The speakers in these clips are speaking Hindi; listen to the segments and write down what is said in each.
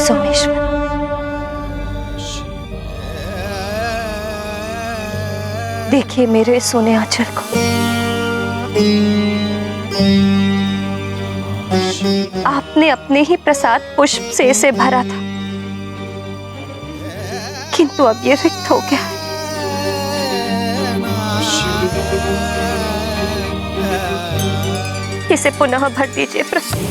सोमेश्वर। देखिए मेरे सोने आंचल को। आपने अपने ही प्रसाद पुष्प से इसे भरा था, किंतु अब ये रिक्त हो गया। इसे पुनः भर दीजिए प्रभु।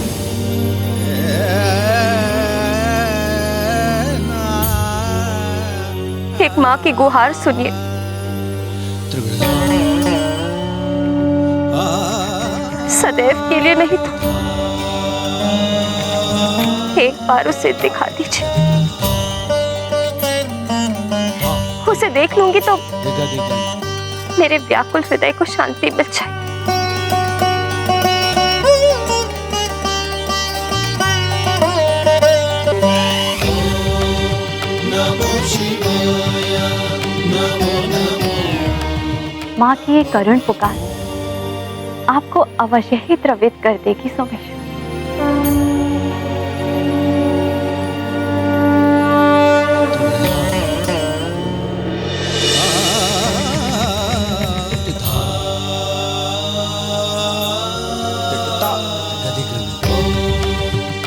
एक माँ की गुहार सुनिए। सदैव के लिए नहीं तो एक बार उसे दिखा दीजिए। उसे देख लूंगी तो मेरे व्याकुल हृदय को शांति मिल जाए। माँ की ये करुण पुकार आपको अवश्य ही द्रवित कर देगी सोमेश्वर।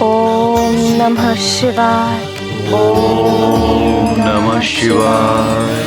ओम नमः शिवाय। ओम नमः शिवाय।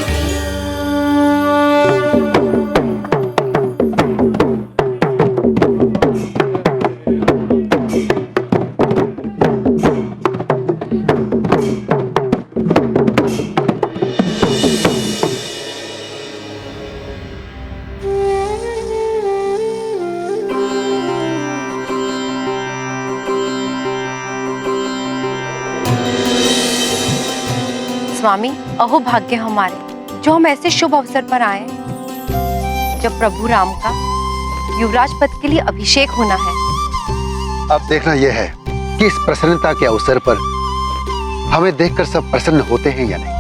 स्वामी, अहो भाग्य हमारे जो हम ऐसे शुभ अवसर पर आए जब प्रभु राम का युवराज पद के लिए अभिषेक होना है। अब देखना यह है कि इस प्रसन्नता के अवसर पर हमें देखकर सब प्रसन्न होते हैं या नहीं,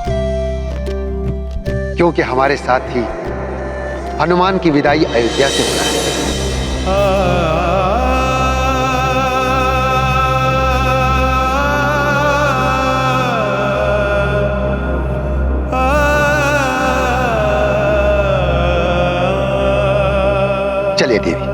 क्योंकि हमारे साथ ही हनुमान की विदाई अयोध्या से होना है। चलिए देवी।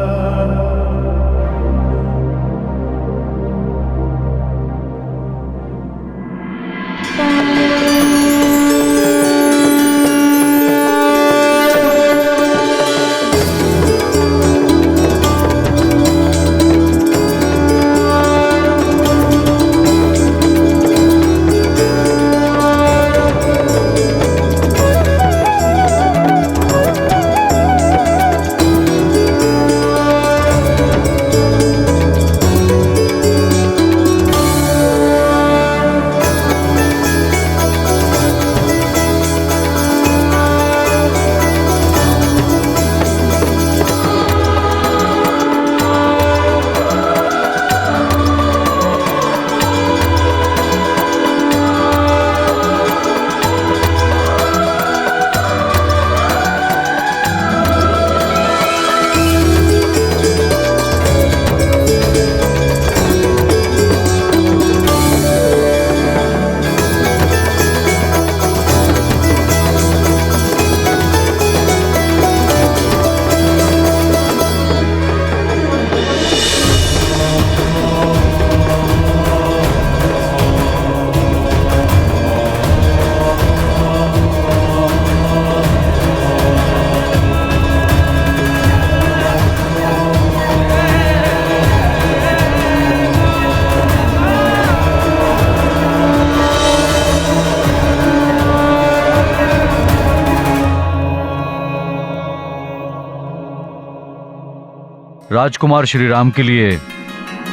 राजकुमार श्री राम के लिए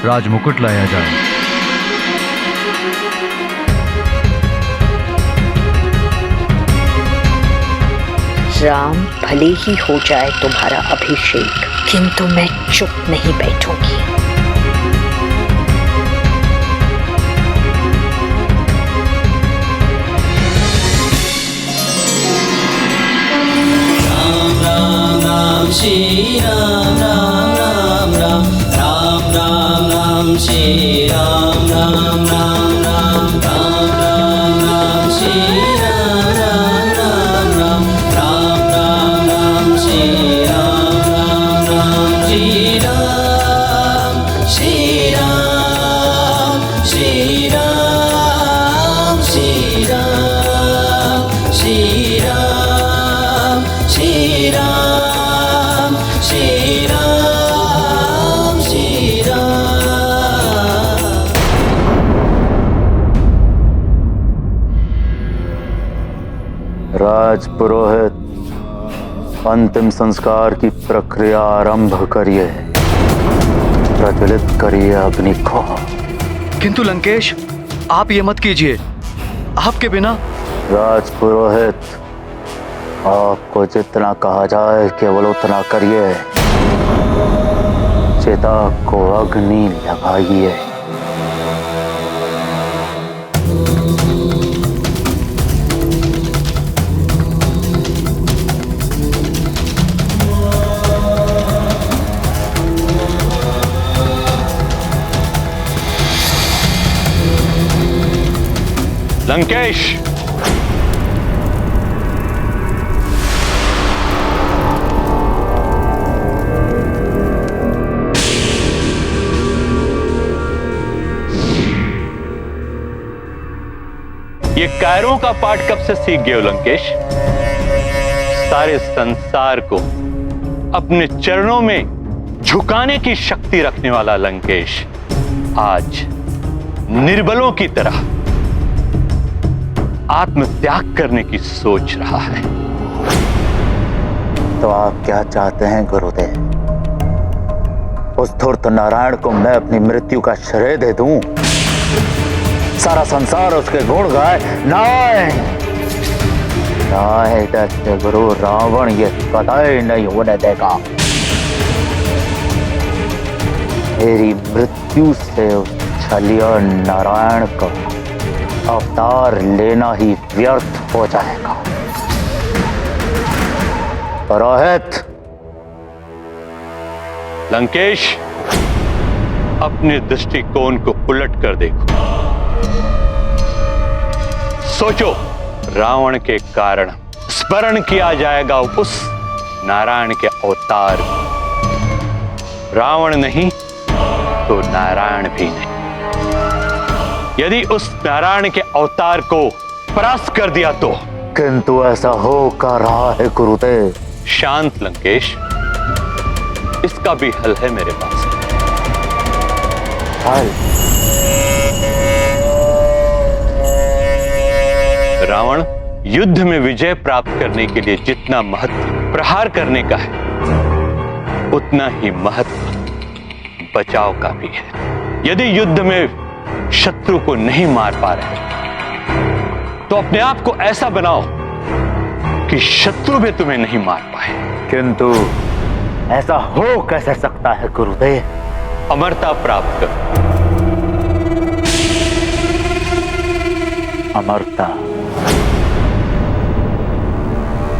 राजमुकुट लाया जाए। राम भले ही हो जाए तुम्हारा अभिषेक, किंतु मैं चुप नहीं बैठूंगी। राम राम राम श्री राम राम राम राम राम राम राम श्री राम राम राम राम राम श्री राम राम राम राम राम राम राम श्री राम राम राम श्री राम श्री राम श्री राम श्री राम श्री राम श्री राम श्री राम श्री राम। राज पुरोहित, अंतिम संस्कार की प्रक्रिया आरंभ करिए। प्रज्वलित करिए अग्नि को। किंतु लंकेश, आप ये मत कीजिए। आपके बिना। राज पुरोहित, आपको जितना कहा जाए केवल उतना करिए। चिता को अग्नि लगाइए। लंकेश, ये कायरों का पाठ कब से सीख गए हो लंकेश? सारे संसार को अपने चरणों में झुकाने की शक्ति रखने वाला लंकेश आज निर्बलों की तरह आत्मत्याग करने की सोच रहा है। तो आप क्या चाहते हैं गुरुदेव? उस धूर्त नारायण को मैं अपनी मृत्यु का श्रेय दे दूं? सारा संसार उसके गुण गाए? नहीं दैत्य गुरु रावण ये कतई नहीं होने देगा। मेरी मृत्यु से उस छलिया नारायण का अवतार लेना ही व्यर्थ हो जाएगा। पुरोहित। लंकेश, अपने दृष्टिकोण को उलट कर देखो। सोचो, रावण के कारण स्मरण किया जाएगा उस नारायण के अवतार। रावण नहीं तो नारायण भी नहीं। यदि उस नारायण के अवतार को परास्त कर दिया तो? किंतु ऐसा हो का रहा है गुरुदेव। शांत लंकेश, इसका भी हल है मेरे पास। हल? रावण युद्ध में विजय प्राप्त करने के लिए जितना महत्व प्रहार करने का है, उतना ही महत्व बचाव का भी है। यदि युद्ध में शत्रु को नहीं मार पा रहे तो अपने आप को ऐसा बनाओ कि शत्रु भी तुम्हें नहीं मार पाए। किंतु ऐसा हो कैसे सकता है गुरुदेव? अमरता प्राप्त करो। अमरता?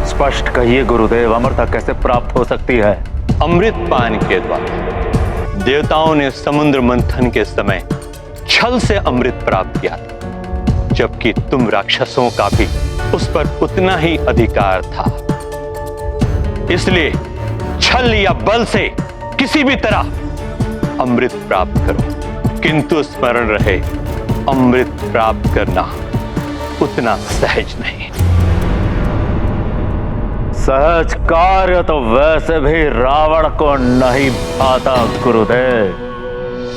स्पष्ट कहिए गुरुदेव, अमरता कैसे प्राप्त हो सकती है? अमृत पान के द्वारा। देवताओं ने समुद्र मंथन के समय छल से अमृत प्राप्त किया था, जबकि तुम राक्षसों का भी उस पर उतना ही अधिकार था। इसलिए छल या बल से किसी भी तरह अमृत प्राप्त करो, किंतु स्मरण रहे, अमृत प्राप्त करना उतना सहज नहीं। सहज कार्य तो वैसे भी रावण को नहीं आता गुरुदेव।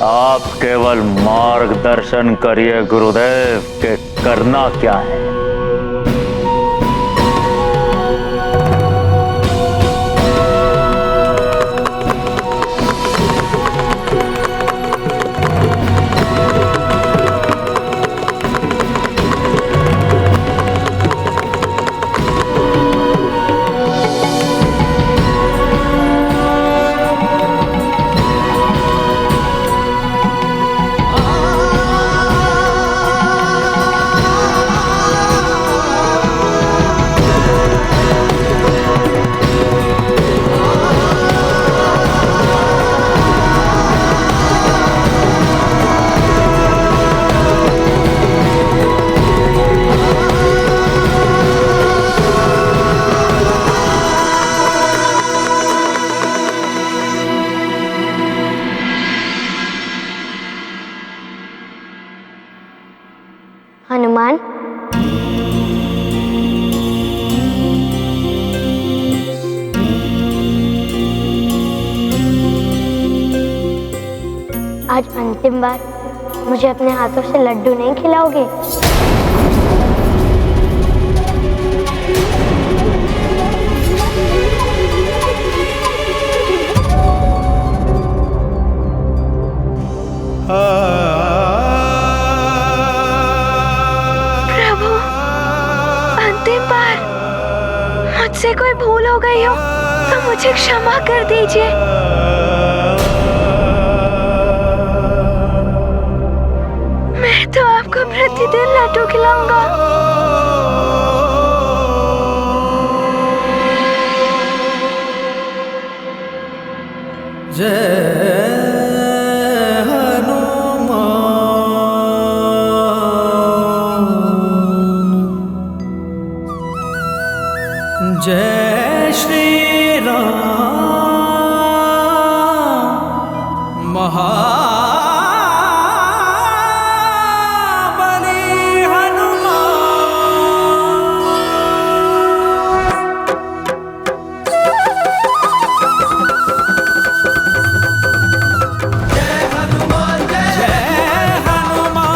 आप केवल मार्गदर्शन करिए गुरुदेव कि करना क्या है। हनुमान। आज अंतिम बार मुझे अपने हाथों से लड्डू नहीं खिलाओगे? प्रभु, अंतिम बार मुझसे कोई भूल हो गई हो तो मुझे क्षमा कर दीजिए। मैं तो आपको प्रतिदिन लड्डू खिलाऊंगा। जय श्री राम महाबली हनुमान। जय हनुमान जय हनुमान।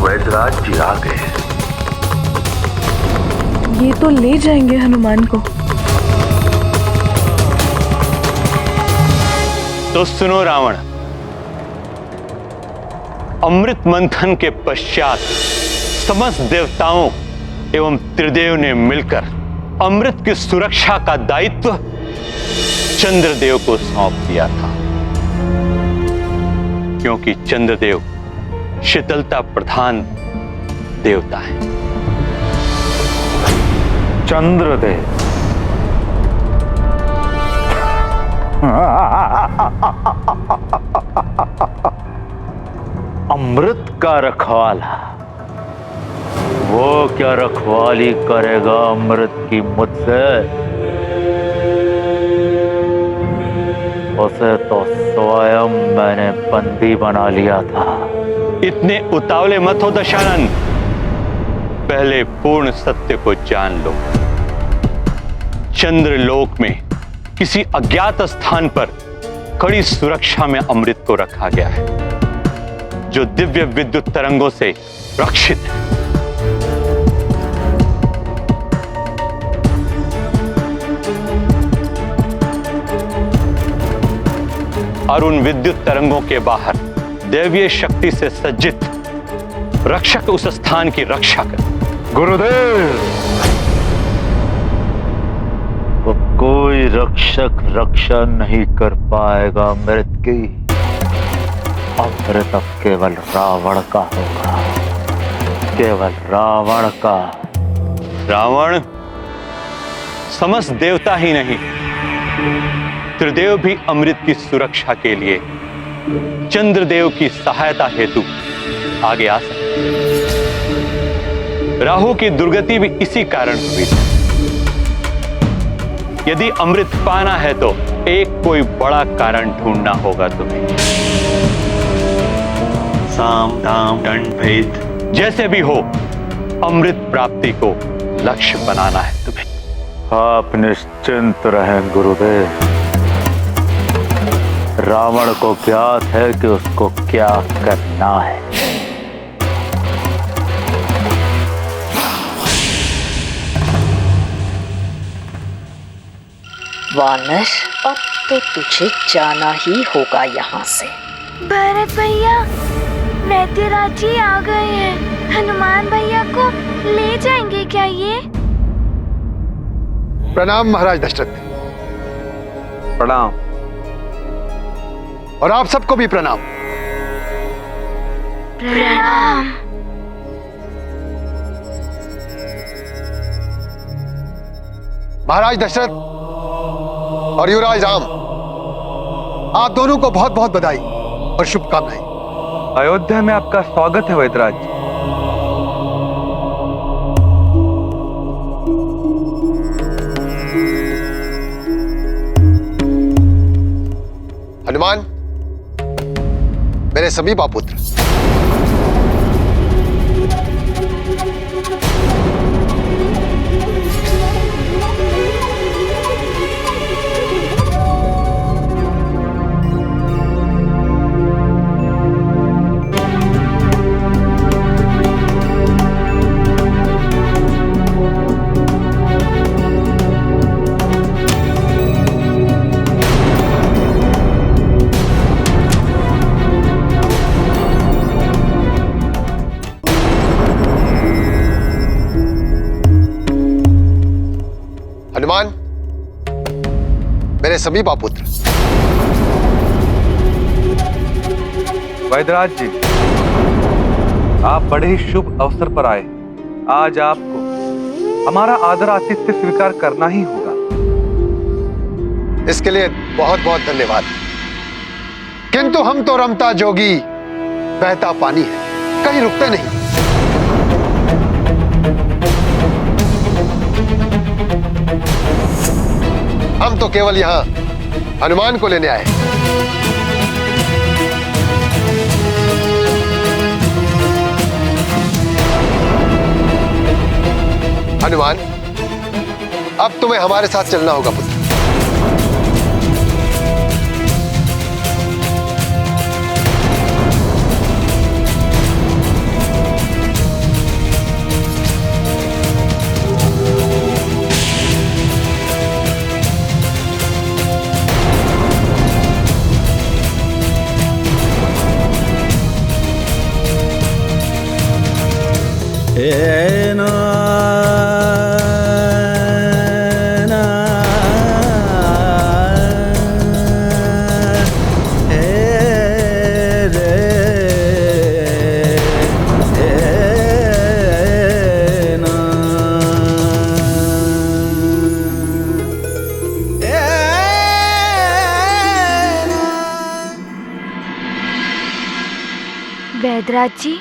वैद्यराज जी आ गए। ये तो ले जाएंगे हनुमान को। तो सुनो रावण, अमृत मंथन के पश्चात समस्त देवताओं एवं त्रिदेव ने मिलकर अमृत की सुरक्षा का दायित्व चंद्रदेव को सौंप दिया था, क्योंकि चंद्रदेव शीतलता प्रधान देवता है। चंद्रदेव अमृत का रखवाला, वो क्या रखवाली करेगा अमृत की मुझसे? उसे तो स्वयं मैंने बंदी बना लिया था। इतने उतावले मत हो दशानन, पहले पूर्ण सत्य को जान लो। चंद्रलोक में किसी अज्ञात स्थान पर कड़ी सुरक्षा में अमृत को रखा गया है, जो दिव्य विद्युत तरंगों से रक्षित है। और उन विद्युत तरंगों के बाहर दैवीय शक्ति से सज्जित रक्षक उस स्थान की रक्षा कर। गुरुदेव, वो कोई रक्षक रक्षा नहीं कर पाएगा अमृत की। अमृत अब केवल रावण का होगा, केवल रावण का। रावण समस्त देवता ही नहीं, त्रिदेव भी अमृत की सुरक्षा के लिए चंद्रदेव की सहायता हेतु आगे आ सकते। राहु की दुर्गति भी इसी कारण हुई थी। यदि अमृत पाना है तो एक कोई बड़ा कारण ढूंढना होगा तुम्हें। साम दाम दंड भेद जैसे भी हो, अमृत प्राप्ति को लक्ष्य बनाना है तुम्हें। आप निश्चिंत रहें गुरुदेव। रावण को ज्ञात है कि उसको क्या करना है। वानर, अब तो तुझे जाना ही होगा यहाँ से। भरत भैया, वैद्यराज जी आ गए हैं। हनुमान भैया को ले जाएंगे क्या ये? प्रणाम महाराज दशरथ। प्रणाम। और आप सबको भी प्रणाम। प्रणाम। महाराज दशरथ और युवराज राम, आप दोनों को बहुत बहुत बधाई और शुभकामनाएं। अयोध्या में आपका स्वागत है वैद्यराज। हनुमान, मेरे सभी पापुत्र, हनुमान, मेरे सभी पापुत्र, वैद्यराज जी, आप बड़े ही शुभ अवसर पर आए। आज आपको हमारा आदर आतिथ्य स्वीकार करना ही होगा। इसके लिए बहुत बहुत धन्यवाद। किंतु हम तो रमता जोगी बहता पानी है, कहीं रुकते नहीं। हम तो केवल यहां हनुमान को लेने आए। हनुमान, अब तुम्हें हमारे साथ चलना होगा पुत्र। वैद्यराज जी,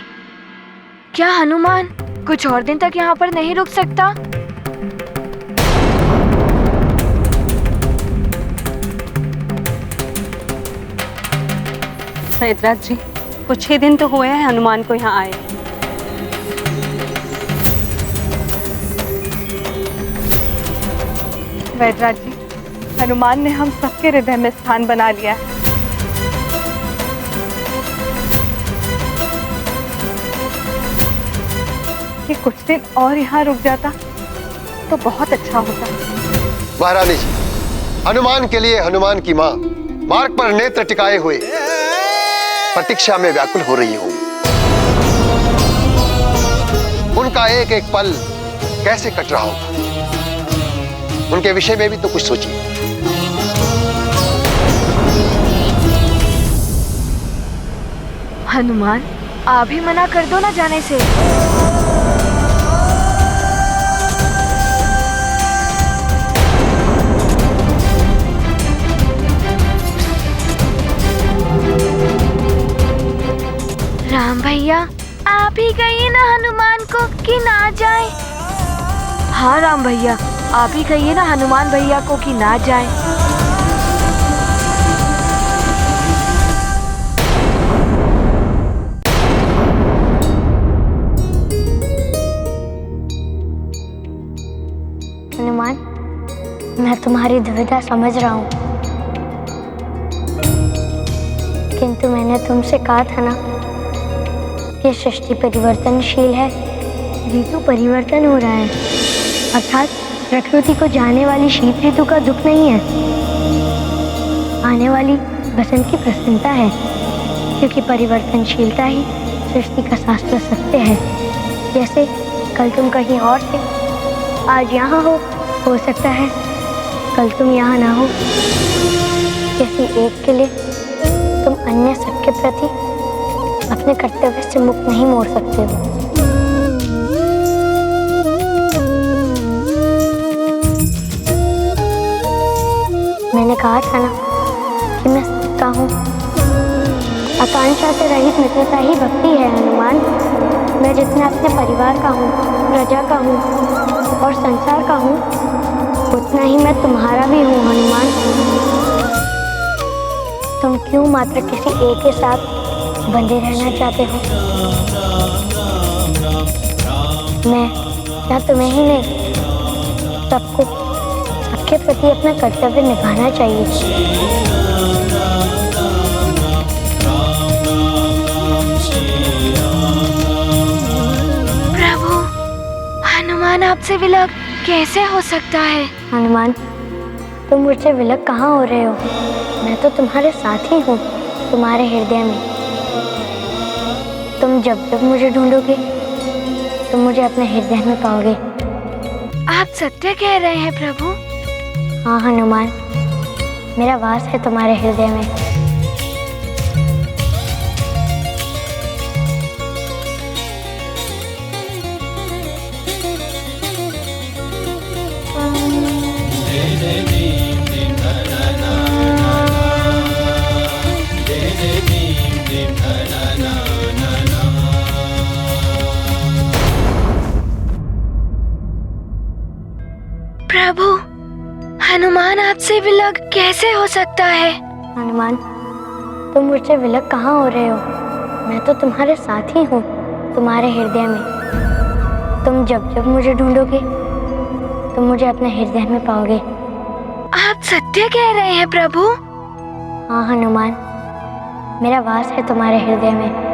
क्या हनुमान कुछ और दिन तक यहाँ पर नहीं रुक सकता? वैद्यराज जी, कुछ ही दिन तो हुए हैं हनुमान को यहाँ आए। वैद्यराज जी, हनुमान ने हम सबके हृदय में स्थान बना लिया है। कि कुछ दिन और यहाँ रुक जाता तो बहुत अच्छा होता। महारानी जी, हनुमान के लिए हनुमान की माँ मार्ग पर नेत्र टिकाए हुए प्रतीक्षा में व्याकुल हो रही होंगी। उनका एक एक पल कैसे कट रहा होगा, उनके विषय में भी तो कुछ सोचिए। हनुमान, आप भी मना कर दो ना जाने से। राम भैया, आप ही कहिए ना हनुमान को कि ना जाए। हाँ राम भैया, आप ही कहिए ना हनुमान भैया को कि ना जाए। हनुमान, मैं तुम्हारी दुविधा समझ रहा हूँ, किंतु मैंने तुमसे कहा था ना, ये सृष्टि परिवर्तनशील है, ऋतु परिवर्तन हो रहा है, अर्थात प्रकृति को जाने वाली शीत ऋतु का दुख नहीं है, आने वाली बसंत की प्रसन्नता है, क्योंकि परिवर्तनशीलता ही सृष्टि का शास्त्र सत्य है। जैसे कल तुम कहीं और थे, आज यहाँ हो सकता है कल तुम यहाँ ना हो। किसी एक के लिए तुम अन्य सबके प्रति अपने कर्तव्य से मुख नहीं मोड़ सकते हो। मैंने कहा था ना कि मैं सत्ता हूँ। आकांक्षा से रहित मित्रता ही भक्ति है हनुमान। मैं जितना अपने परिवार का हूँ, प्रजा का हूँ और संसार का हूँ, उतना ही मैं तुम्हारा भी हूँ हनुमान। तुम क्यों मात्र किसी एक के साथ बंधे रहना चाहते हो? मैं या तुम्हें ही नहीं, सबको सबके प्रति अपना कर्तव्य निभाना चाहिए। हनुमान आपसे विलग कैसे हो सकता है? हनुमान, तुम मुझसे विलग कहाँ हो रहे हो? मैं तो तुम्हारे साथ ही हूँ, तुम्हारे हृदय में। तुम जब जब मुझे ढूंढोगे तुम मुझे अपने हृदय में पाओगे। आप सत्य कह रहे हैं प्रभु? हाँ हनुमान, मेरा वास है तुम्हारे हृदय में। प्रभु, हनुमान आपसे विलग कैसे हो सकता है? हनुमान, तुम मुझसे विलग कहाँ हो रहे हो? मैं तो तुम्हारे साथ ही हूँ, तुम्हारे हृदय में। तुम जब जब मुझे ढूंढोगे तुम मुझे अपने हृदय में पाओगे। आप सत्य कह रहे हैं प्रभु? हाँ हनुमान, मेरा वास है तुम्हारे हृदय में।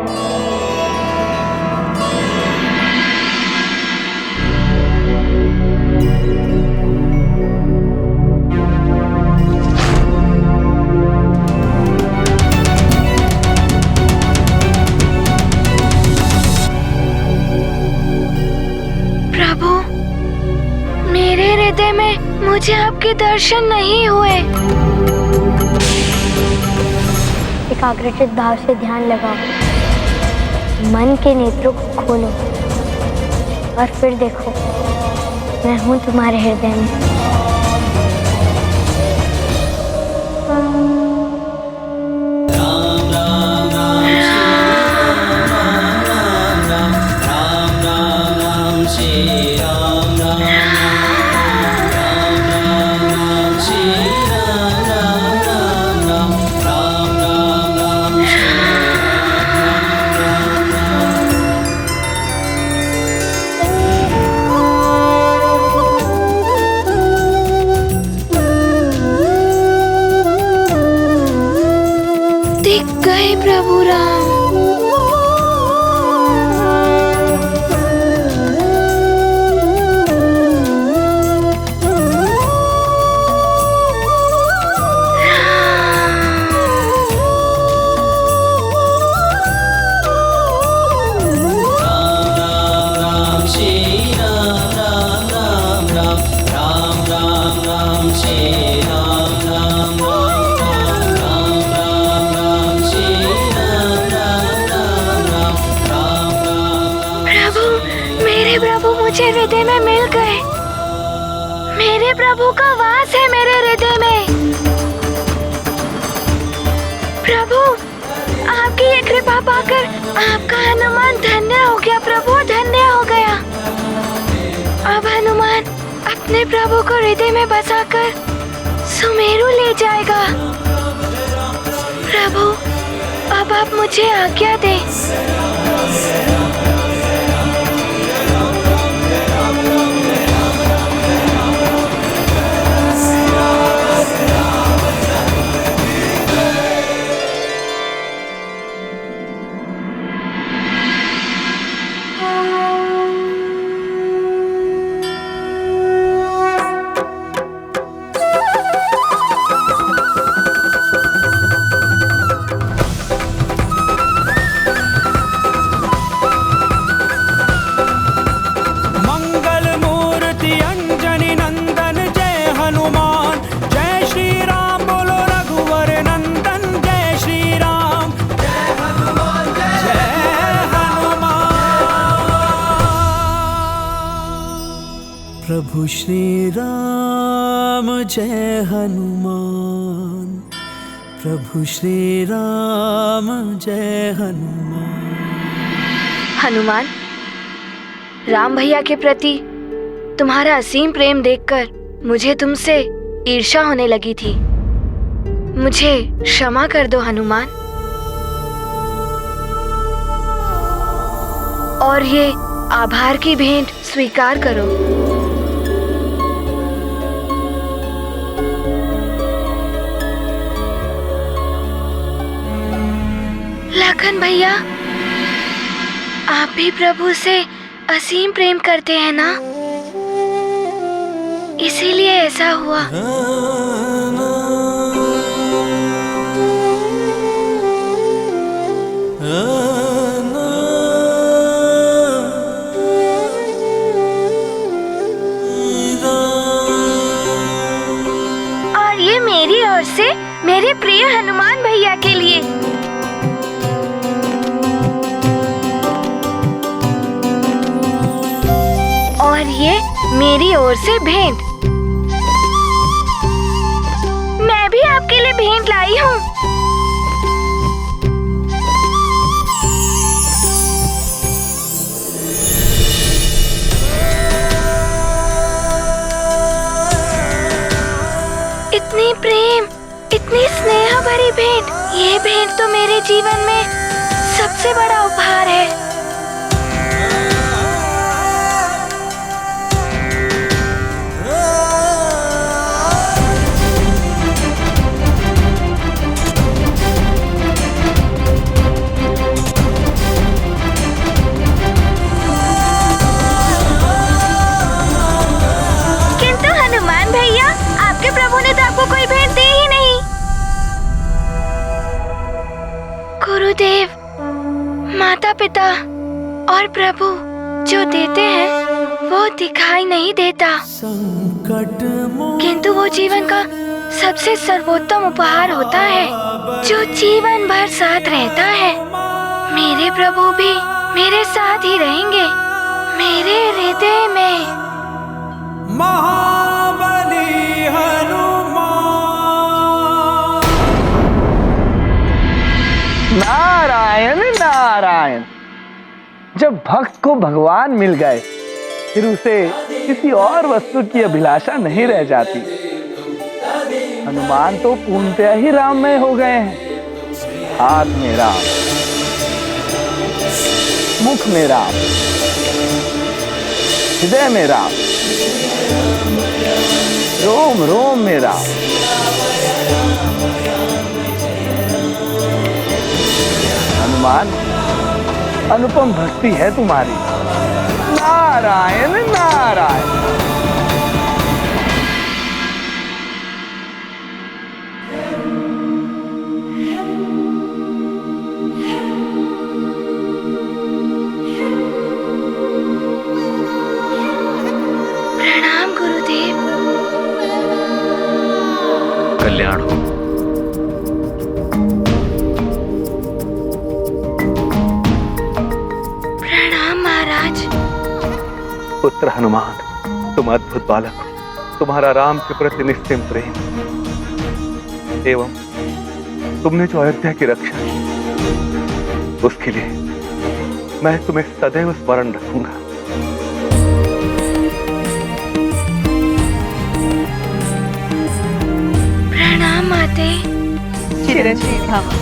हृदय में मुझे आपके दर्शन नहीं हुए। एकाग्रचित भाव से ध्यान लगाओ, मन के नेत्रों को खोलो और फिर देखो, मैं हूँ तुम्हारे हृदय में। दिख गए प्रभु राम। मुझे हृदय में मिल गए। मेरे प्रभु का वास है मेरे हृदय में। प्रभु, आपकी ये कृपा पाकर आपका हनुमान धन्य हो गया। प्रभु धन्य हो गया। अब हनुमान अपने प्रभु को हृदय में बसाकर सुमेरु ले जाएगा। प्रभु, अब आप मुझे आज्ञा दें। प्रभु श्री राम जय हनुमान, प्रभु श्री राम जय हनुमान। हनुमान, राम भैया के प्रति तुम्हारा असीम प्रेम देखकर मुझे तुमसे ईर्ष्या होने लगी थी। मुझे क्षमा कर दो हनुमान, और ये आभार की भेंट स्वीकार करो। लखन भैया, आप भी प्रभु से असीम प्रेम करते हैं ना, इसीलिए ऐसा हुआ। और ये मेरी ओर से मेरे प्रिय हनुमान भैया के लिए। और ये मेरी ओर से भेंट। मैं भी आपके लिए भेंट लाई हूँ। इतनी प्रेम, इतनी स्नेह भरी भेंट, ये भेंट तो मेरे जीवन में सबसे बड़ा उपहार है। किंतु हनुमान भैया, आपके प्रभु ने तो आपको कोई भेंट दी ही नहीं। गुरुदेव, माता पिता और प्रभु जो देते हैं वो दिखाई नहीं देता, किंतु वो जीवन का सबसे सर्वोत्तम उपहार होता है जो जीवन भर साथ रहता है। मेरे प्रभु भी मेरे साथ ही रहेंगे, मेरे हृदय में। महाबली हनुमान। नारायण नारायण। जब भक्त को भगवान मिल गए फिर उसे किसी और वस्तु की अभिलाषा नहीं रह जाती। हनुमान तो पूर्णतया ही राममय हो गए हैं। हाथ में राम, मुख में राम, हृदय में राम, रोम रोम में राम। हनुमान, अनुपम भक्ति है तुम्हारी। नारायण नारायण। प्रणाम गुरुदेव। कल्याण हो। प्रणाम महाराज। पुत्र हनुमान, तुम अद्भुत बालक हो। तुम्हारा राम के प्रति निश्चिम प्रेम एवं तुमने जो अयोध्या की रक्षा की, उसके लिए मैं तुम्हें सदैव स्मरण रखूंगा। प्रणाम माते। चिरंजीवी भव।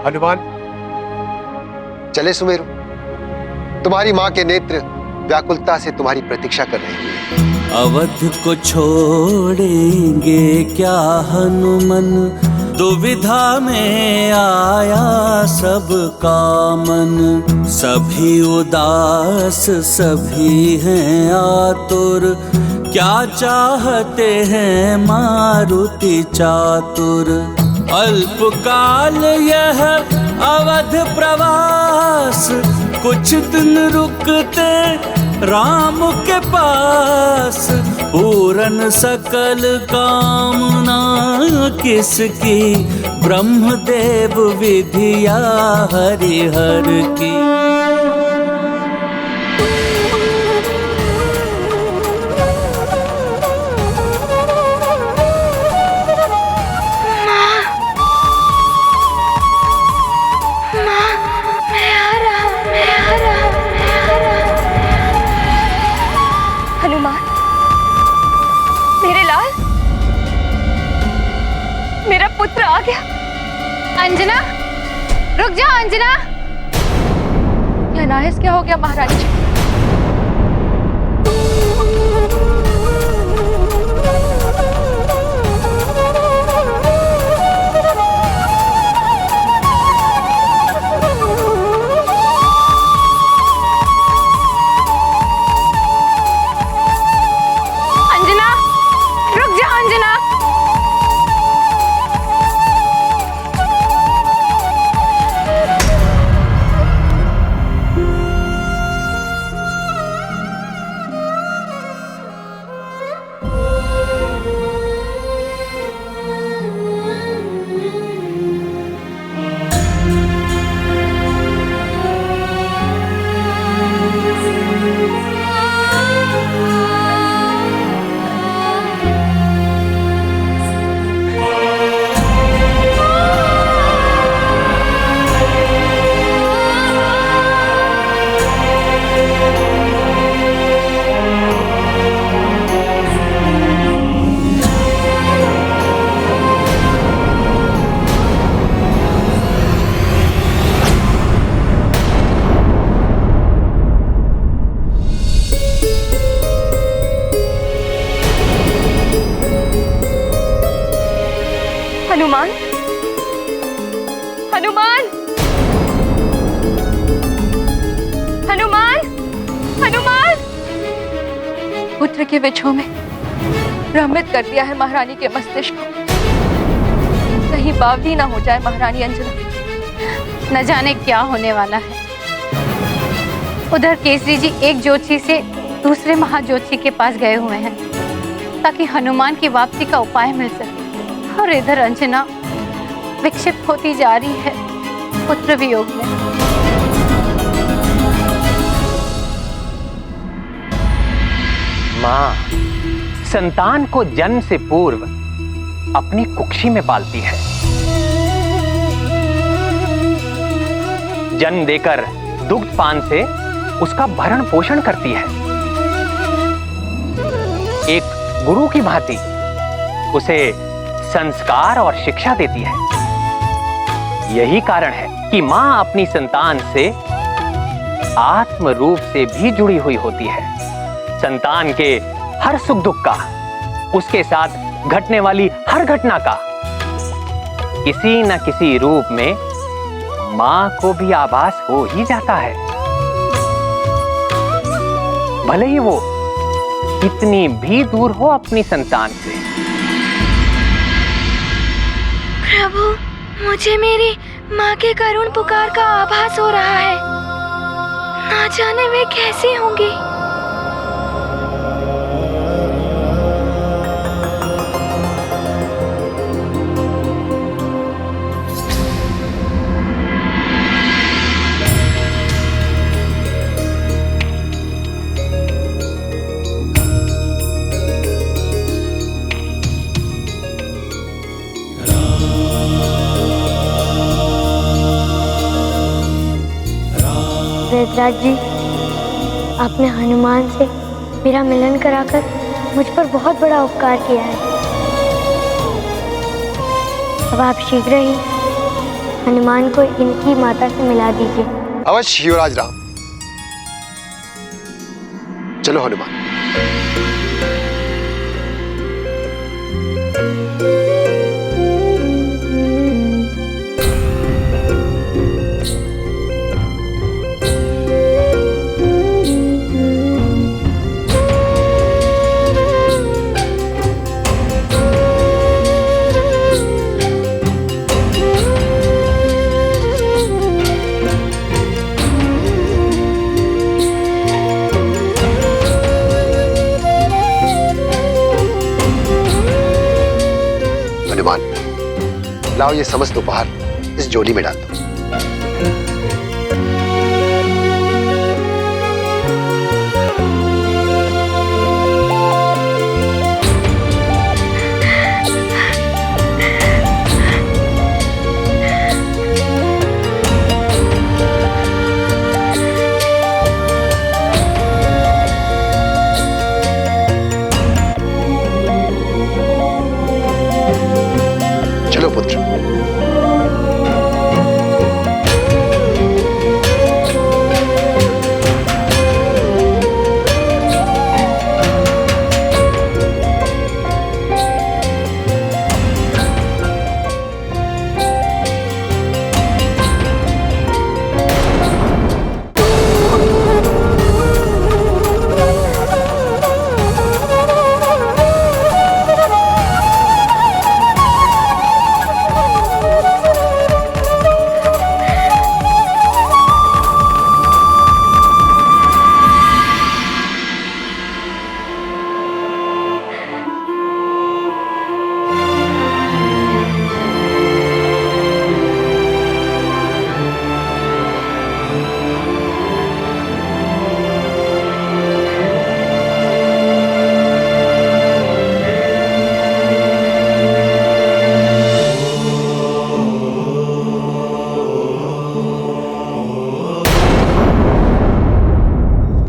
हनुमान, चले सुमेरु। तुम्हारी माँ के नेत्र व्याकुलता से तुम्हारी प्रतीक्षा कर रहे हैं। अवध को छोड़ेंगे क्या हनुमन, दुविधा में आया सब कामन। सभी उदास सभी हैं आतुर, क्या चाहते हैं मारुति चातुर, अल्पकाल यह अवध प्रवास, कुछ दिन रुकते राम के पास, पूरन सकल कामना किसकी, ब्रह्मदेव विधिया हरिहर की। हनुमान, मेरे लाल, मेरा पुत्र आ गया। अंजना, रुक जाओ अंजना। ये अनायास क्या हो गया महारानी जी? अंजना, रुक जाओ अंजना। हनुमान, हनुमान, हनुमान, हनुमान! पुत्र के विछोह में भ्रमित कर दिया है महारानी के मस्तिष्क को। कहीं बावली ना हो जाए महारानी अंजना। न जाने क्या होने वाला है। उधर केसरी जी एक ज्योतिषी से दूसरे महाज्योतिषी के पास गए हुए हैं ताकि हनुमान की वापसी का उपाय मिल सके, और इधर अंजना विक्षिप्त होती जा रही है पुत्र वियोग में। माँ संतान को जन्म से पूर्व अपनी कुक्षी में पालती है। जन्म देकर दुग्धपान से उसका भरण पोषण करती है। एक गुरु की भांति उसे संस्कार और शिक्षा देती है। यही कारण है कि मां अपनी संतान से आत्म रूप से भी जुड़ी हुई होती है। संतान के हर सुख दुख का, उसके साथ घटने वाली हर घटना का किसी न किसी रूप में मां को भी आभास हो ही जाता है, भले ही वो कितनी भी दूर हो अपनी संतान से। प्रभु, मुझे मेरी माँ के करुण पुकार का आभास हो रहा है। ना जाने वे कैसी होंगी। वेदराज जी, आपने हनुमान से मेरा मिलन कराकर मुझ पर बहुत बड़ा उपकार किया है। अब आप शीघ्र ही हनुमान को इनकी माता से मिला दीजिए। अवश्य युवराज राम। चलो हनुमान। लाओ ये समस्त उपहार इस झोली में डाल दो। चलो पुत्र।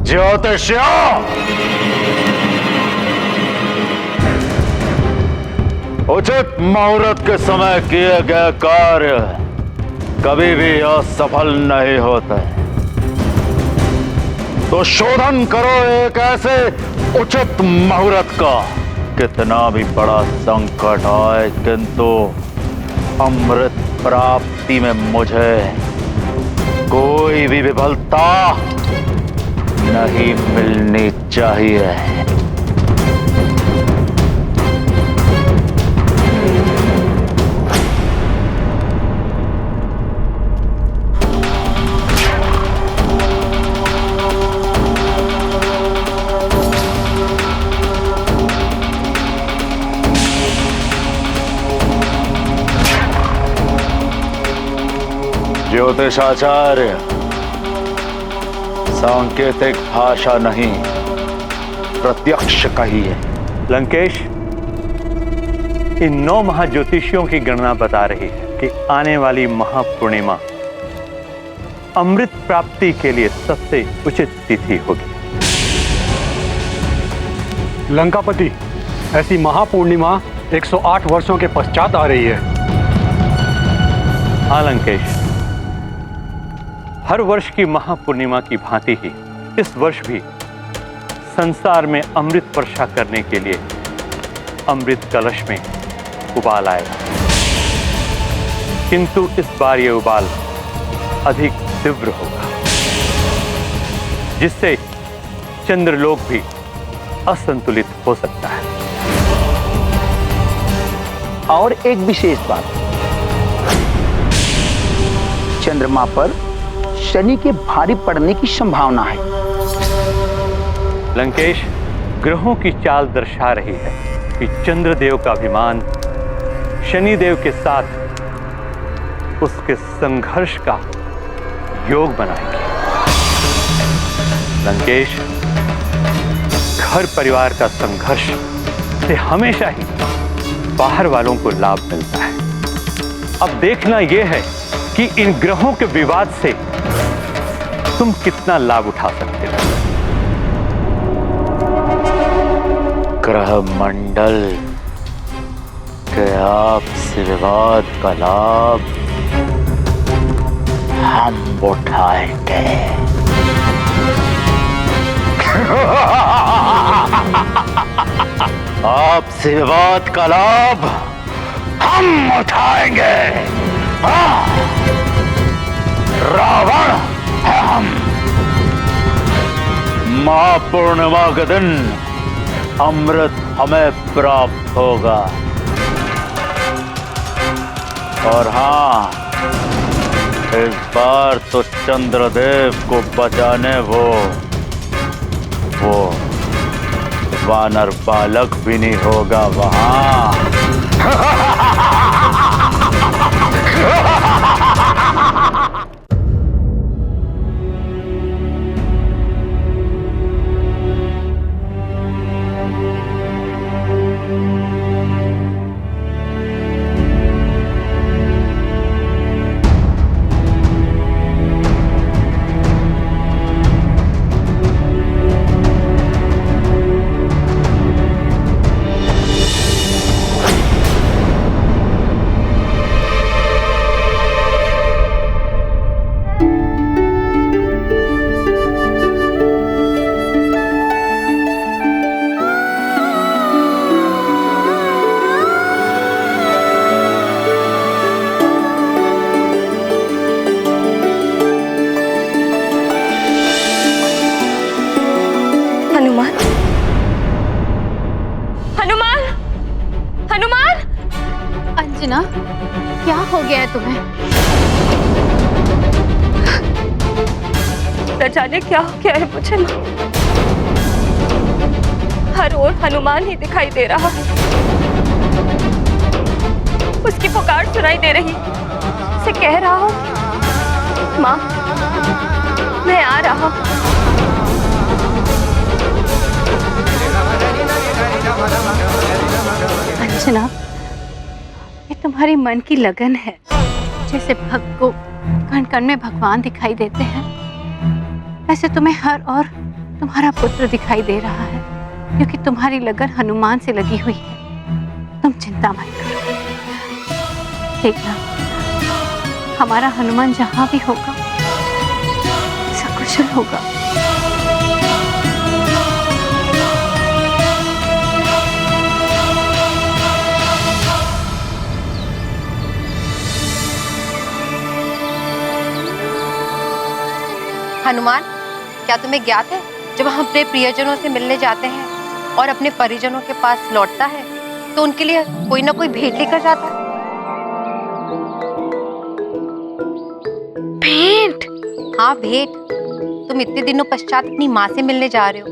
ज्योतिषियों, उचित मुहूर्त के समय किए गए कार्य कभी भी असफल नहीं होते। तो शोधन करो एक ऐसे उचित मुहूर्त का, कितना भी बड़ा संकट आए किंतु अमृत प्राप्ति में मुझे कोई भी विफलता नहीं मिलनी चाहिए। ज्योतिषाचार्य, सांकेतिक भाषा नहीं, प्रत्यक्ष कहिए। लंकेश, इन 9 महाज्योतिषियों की गणना बता रही है कि आने वाली महापूर्णिमा अमृत प्राप्ति के लिए सबसे उचित तिथि होगी। लंकापति, ऐसी महापूर्णिमा 108 वर्षों के पश्चात आ रही है। हाँ लंकेश, हर वर्ष की महापूर्णिमा की भांति ही इस वर्ष भी संसार में अमृत वर्षा करने के लिए अमृत कलश में उबाल आएगा। किंतु इस बार यह उबाल अधिक तीव्र होगा, जिससे चंद्रलोक भी असंतुलित हो सकता है। और एक विशेष बात, चंद्रमा पर शनि के भारी पड़ने की संभावना है। लंकेश, ग्रहों की चाल दर्शा रही है कि चंद्रदेव का अभिमान शनिदेव के साथ उसके संघर्ष का योग बनाएंगे। लंकेश, घर परिवार का संघर्ष से हमेशा ही बाहर वालों को लाभ मिलता है। अब देखना यह है कि इन ग्रहों के विवाद से तुम कितना लाभ उठा सकते हो। ग्रह मंडल के आपसे विवाद का लाभ हम उठाएंगे। आपसे विवाद का लाभ हम उठाएंगे। रावण है हम। महापूर्णिमा के दिन अमृत हमें प्राप्त होगा। और हाँ, इस बार तो चंद्रदेव को बचाने वो वानर बालक भी नहीं होगा वहां। अंजना, क्या हो गया है तुम्हें? न जाने क्या हो गया है मुझे माँ। हर ओर हनुमान ही दिखाई दे रहा है। उसकी पुकार सुनाई दे रही। उसे कह रहा हूँ, माँ मैं आ रहा हूँ। अंजना, ये तुम्हारी मन की लगन है। जैसे भक्त को कण कण में भगवान दिखाई देते हैं, ऐसे तुम्हें हर और तुम्हारा पुत्र दिखाई दे रहा है, क्योंकि तुम्हारी लगन हनुमान से लगी हुई है। तुम चिंता मत करो। देखना, हमारा हनुमान जहां भी होगा सकुशल होगा। हनुमान, क्या तुम्हें ज्ञात है, जब हम अपने प्रियजनों से मिलने जाते हैं और अपने परिजनों के पास लौटता है तो उनके लिए कोई ना कोई भेंट लेकर जाता है। भेंट? हाँ, भेंट। तुम इतने दिनों पश्चात अपनी माँ से मिलने जा रहे हो,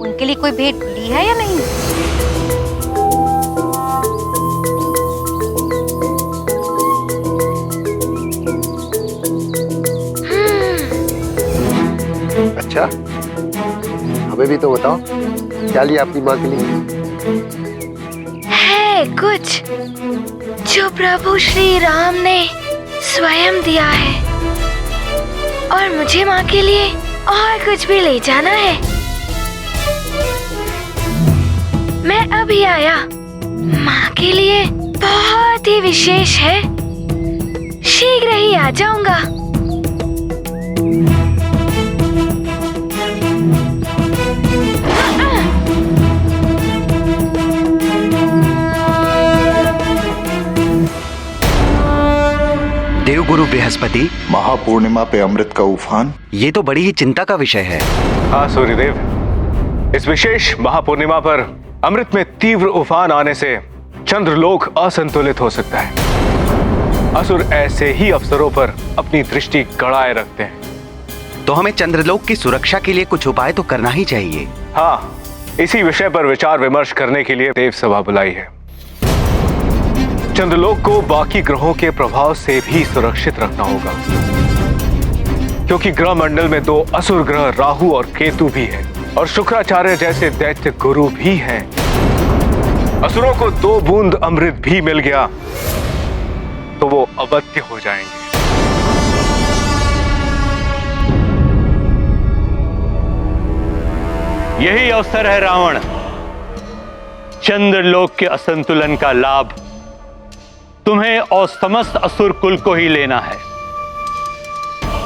उनके लिए कोई भेंट ली है या नहीं? अच्छा, हमें भी तो बताओ, क्या लिया अपनी माँ के लिए? है कुछ जो प्रभु श्री राम ने स्वयं दिया है, और मुझे माँ के लिए और कुछ भी ले जाना है। मैं अभी आया। माँ के लिए बहुत ही विशेष है, शीघ्र ही आ जाऊंगा। देवगुरु बृहस्पति, महापूर्णिमा पे अमृत का उफान, ये तो बड़ी ही चिंता का विषय है। हाँ सूर्यदेव, इस विशेष महापूर्णिमा पर अमृत में तीव्र उफान आने से चंद्रलोक असंतुलित हो सकता है। असुर ऐसे ही अवसरों पर अपनी दृष्टि गड़ाए रखते हैं। तो हमें चंद्रलोक की सुरक्षा के लिए कुछ उपाय तो करना ही चाहिए। हाँ, इसी विषय पर विचार विमर्श करने के लिए देव सभा बुलाई है। चंद्रलोक को बाकी ग्रहों के प्रभाव से भी सुरक्षित रखना होगा, क्योंकि ग्रह मंडल में दो असुर ग्रह राहु और केतु भी हैं, और शुक्राचार्य जैसे दैत्य गुरु भी हैं। असुरों को 2 बूंद अमृत भी मिल गया तो वो अवध्य हो जाएंगे। यही अवसर है रावण, चंद्रलोक के असंतुलन का लाभ तुम्हें और समस्त असुर कुल को ही लेना है।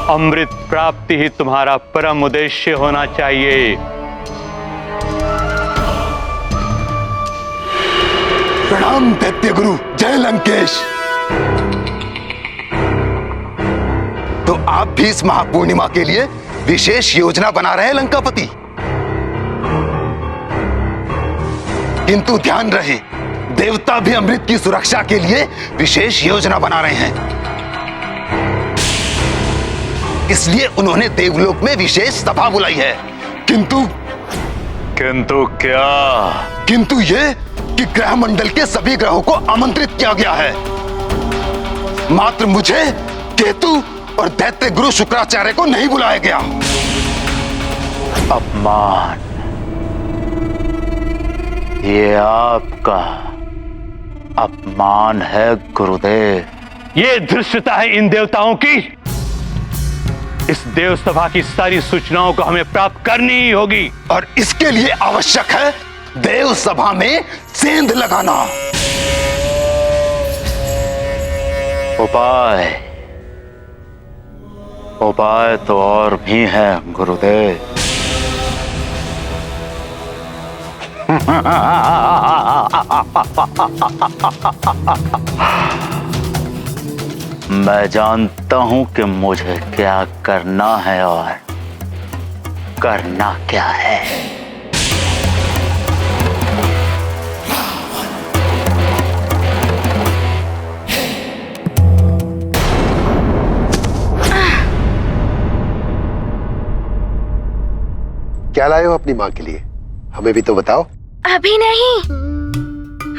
अमृत प्राप्ति ही तुम्हारा परम उद्देश्य होना चाहिए। प्रणाम दैत्य गुरु, जय लंकेश। तो आप भी इस महापूर्णिमा के लिए विशेष योजना बना रहे हैं लंकापति, किंतु ध्यान रहे, देवता भी अमृत की सुरक्षा के लिए विशेष योजना बना रहे हैं। इसलिए उन्होंने देवलोक में विशेष सभा बुलाई है। किंतु क्या? किंतु ये कि ग्रह मंडल के सभी ग्रहों को आमंत्रित किया गया है। मात्र मुझे, केतु और दैत्य गुरु शुक्राचार्य को नहीं बुलाया गया। अपमान, ये आपका अपमान है गुरुदेव। ये धृष्टता है इन देवताओं की। इस देव सभा की सारी सूचनाओं को हमें प्राप्त करनी ही होगी, और इसके लिए आवश्यक है देव सभा में सेंध लगाना। उपाय तो और भी हैं गुरुदेव। मैं जानता हूं कि मुझे क्या करना है और करना क्या है। क्या लाए हो अपनी माँ के लिए? हमें भी तो बताओ। अभी नहीं,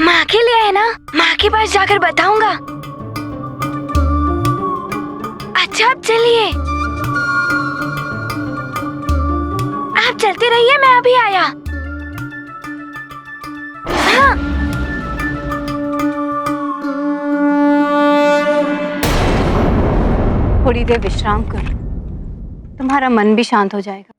माँ के लिए है ना, माँ के पास जाकर बताऊंगा। अच्छा आप चलिए, आप चलते रहिए, मैं अभी आया। हाँ। थोड़ी देर विश्राम करो, तुम्हारा मन भी शांत हो जाएगा।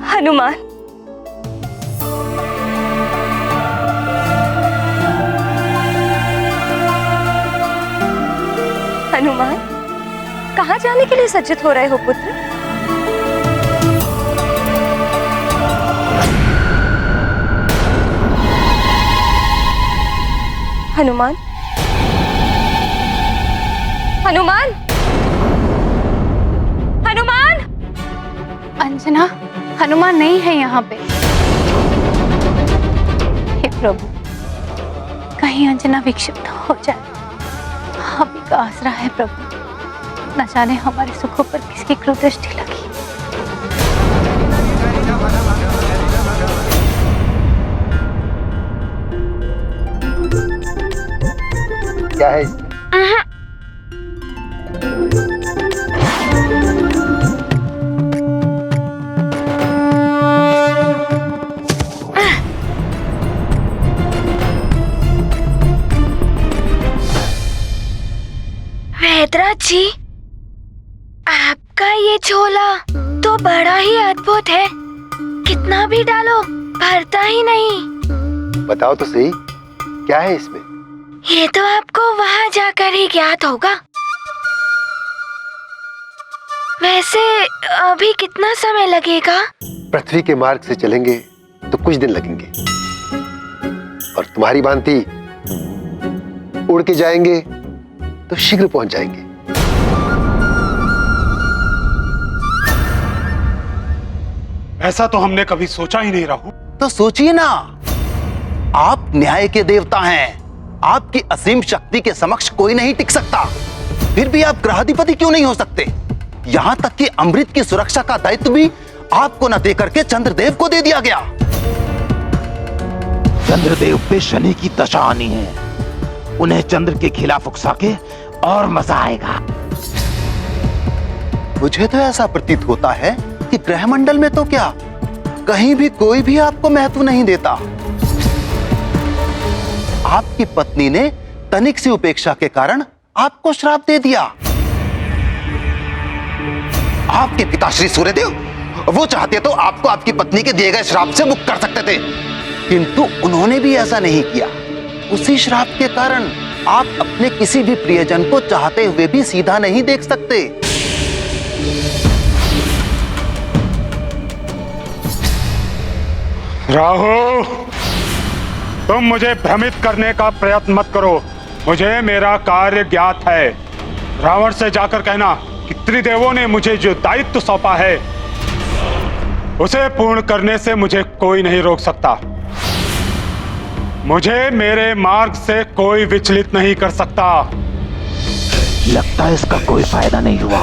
हनुमान, हनुमान, कहाँ जाने के लिए सज्जित हो रहे हो पुत्र? हनुमान, हनुमान, हनुमान! अंजना, हनुमान नहीं है यहाँ पे। हे प्रभु, कहीं अंजना विक्षिप्त हो जाए। आप ही का आसरा है प्रभु, न जाने हमारे सुखों पर किसकी क्रूर दृष्टि लगी। क्या है? वैद्यराज जी, आपका ये झोला तो बड़ा ही अद्भुत है। कितना भी डालो भरता ही नहीं। बताओ तो सही, क्या है इसमें? ये तो आपको वहाँ जाकर ही ज्ञात होगा। वैसे अभी कितना समय लगेगा? पृथ्वी के मार्ग से चलेंगे तो कुछ दिन लगेंगे, और तुम्हारी भांति उड़ के जाएंगे तो शीघ्र पहुंच जाएंगे। ऐसा तो हमने कभी सोचा ही नहीं राहु। तो सोचिए ना, आप न्याय के देवता हैं, आपकी असीम शक्ति के समक्ष कोई नहीं टिक सकता। फिर भी आप ग्रहाधिपति क्यों नहीं हो सकते? यहां तक कि अमृत की सुरक्षा का दायित्व भी आपको न देकर के चंद्रदेव को दे दिया गया। चंद्रदेव पे शनि की दशा आनी है, उन्हें चंद्र के खिलाफ उकसा के और मजा आएगा। मुझे तो ऐसा प्रतीत होता है कि ग्रहमंडल में तो क्या, कहीं भी कोई भी आपको महत्व नहीं देता। आपकी पत्नी ने तनिक सी उपेक्षा के कारण आपको श्राप दे दिया। आपके पिताश्री सूर्यदेव, वो चाहते तो आपको आपकी पत्नी के दिए गए श्राप से मुक्त कर सकते थे, किंतु उन्होंने भी ऐसा नहीं किया। उसी श्राप के कारण आप अपने किसी भी प्रियजन को चाहते हुए भी सीधा नहीं देख सकते। राहु, तुम मुझे भ्रमित करने का प्रयत्न मत करो। मुझे मेरा कार्य ज्ञात है। रावण से जाकर कहना कि त्रिदेवों ने मुझे जो दायित्व सौंपा है उसे पूर्ण करने से मुझे कोई नहीं रोक सकता। मुझे मेरे मार्ग से कोई विचलित नहीं कर सकता। लगता है इसका कोई फायदा नहीं हुआ,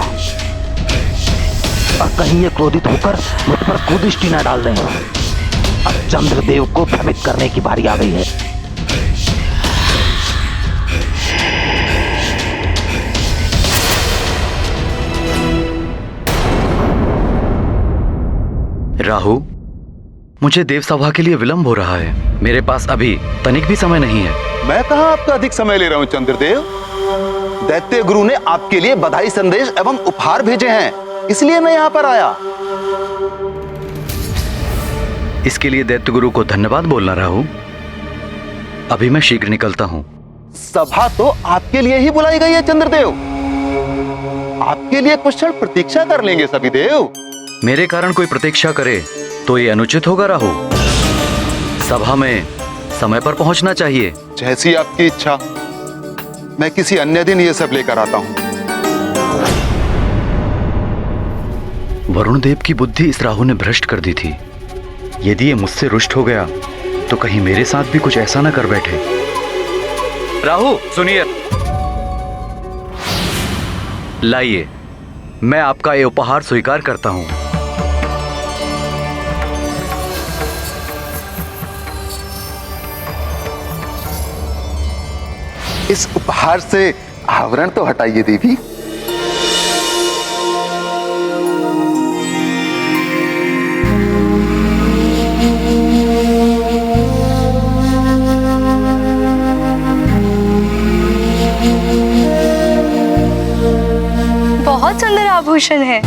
और कहीं ये क्रोधित होकर मुझ पर कुदृष्टि न डाल दें। अब चंद्रदेव को भ्रमित करने की बारी आ गई है। राहु, मुझे देवसभा के लिए विलंब हो रहा है। मेरे पास अभी तनिक भी समय नहीं है। मैं कहां आपका अधिक समय ले रहा हूं चंद्रदेव। दैत्य गुरु ने आपके लिए बधाई संदेश एवं उपहार भेजे हैं, इसलिए मैं यहां पर आया। इसके लिए दैत्य गुरु को धन्यवाद बोलना राहु। अभी मैं शीघ्र निकलता हूं। सभा तो आपके लिए ही बुलाई गई है चंद्रदेव। आपके लिए कुछ क्षण प्रतीक्षा कर लेंगे सभी देव। मेरे कारण कोई प्रतीक्षा करे तो ये अनुचित होगा राहु। सभा में समय पर पहुंचना चाहिए। जैसी आपकी इच्छा। मैं किसी अन्य दिन ये सब लेकर आता हूं। वरुण देव की बुद्धि इस राहु ने भ्रष्ट कर दी थी। यदि ये मुझसे रुष्ट हो गया तो कहीं मेरे साथ भी कुछ ऐसा ना कर बैठे। राहु सुनिए, लाइए, मैं आपका ये उपहार स्वीकार करता हूं। इस उपहार से आवरण तो हटाइए देवी। बहुत सुंदर आभूषण है।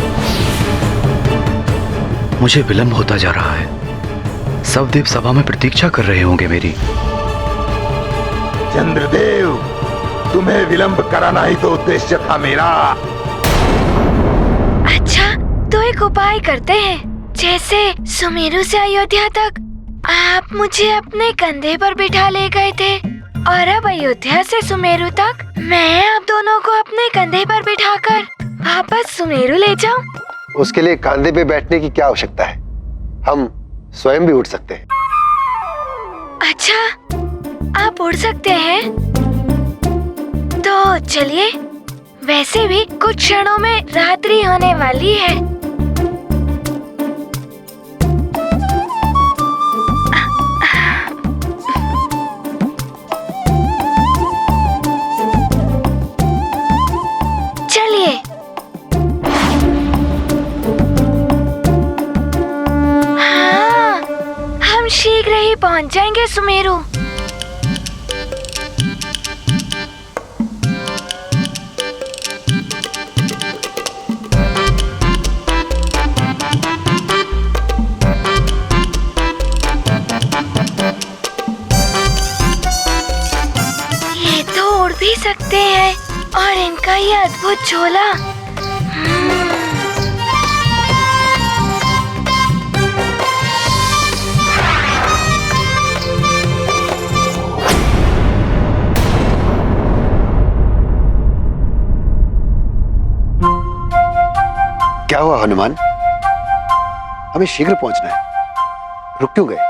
मुझे विलंब होता जा रहा है। सब देव सभा में प्रतीक्षा कर रहे होंगे मेरी। चंद्रदेव, तुम्हें विलंब कराना ही तो उद्देश्य था मेरा। अच्छा, तो एक उपाय करते हैं। जैसे सुमेरु से अयोध्या तक आप मुझे अपने कंधे पर बिठा ले गए थे, और अब अयोध्या से सुमेरु तक मैं आप दोनों को अपने कंधे पर बिठाकर वापस सुमेरु ले जाऊं। उसके लिए कंधे पे बैठने की क्या आवश्यकता है? हम स्वयं भी उठ सकते हैं। अच्छा, आप उड़ सकते हैं? तो चलिए, वैसे भी कुछ क्षणों में रात्रि होने वाली है। चलिए। हाँ, हम शीघ्र ही पहुंच जाएंगे सुमेरु। भी सकते हैं, और इनका ये अद्भुत झोला। क्या हुआ हनुमान? हमें शीघ्र पहुंचना है, रुक क्यों गए?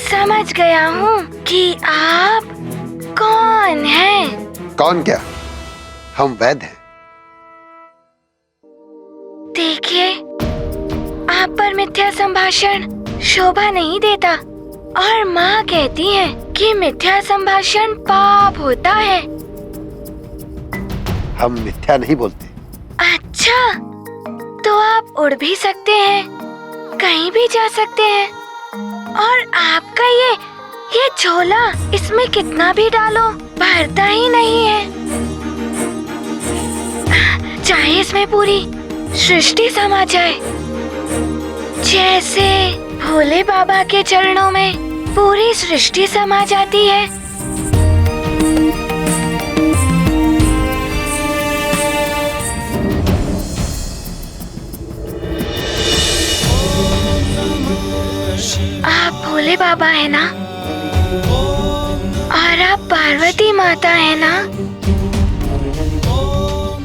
समझ गया हूँ कि आप कौन हैं। कौन क्या? हम वैद्य हैं। देखिए, आप पर मिथ्या संभाषण शोभा नहीं देता, और माँ कहती है कि मिथ्या संभाषण पाप होता है। हम मिथ्या नहीं बोलते। अच्छा, तो आप उड़ भी सकते हैं, कहीं भी जा सकते हैं, और आपका ये झोला, इसमें कितना भी डालो भरता ही नहीं है। चाहे इसमें पूरी सृष्टि समा जाए, जैसे भोले बाबा के चरणों में पूरी सृष्टि समा जाती है। भोले बाबा है ना? और आप पार्वती माता है ना?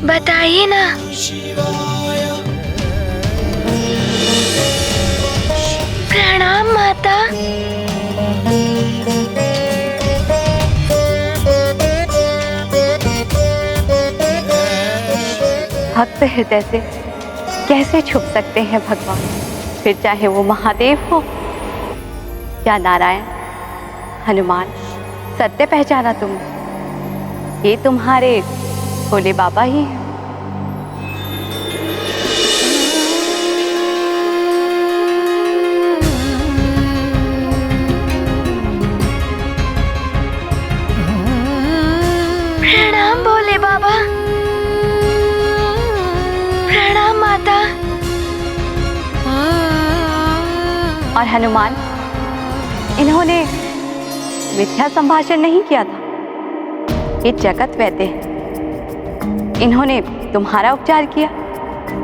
बताइए ना। प्रणाम माता। भक्त हृदय से कैसे छुप सकते हैं भगवान, फिर चाहे वो महादेव हो या नारायण, हनुमान। सत्य पहचाना तुम, ये तुम्हारे भोले बाबा ही हैं। प्रणाम भोले बाबा। प्रणाम माता। और हनुमान, इन्होंने मिथ्या संभाषण नहीं किया था। ये जगत वैद्य हैं। इन्होंने तुम्हारा उपचार किया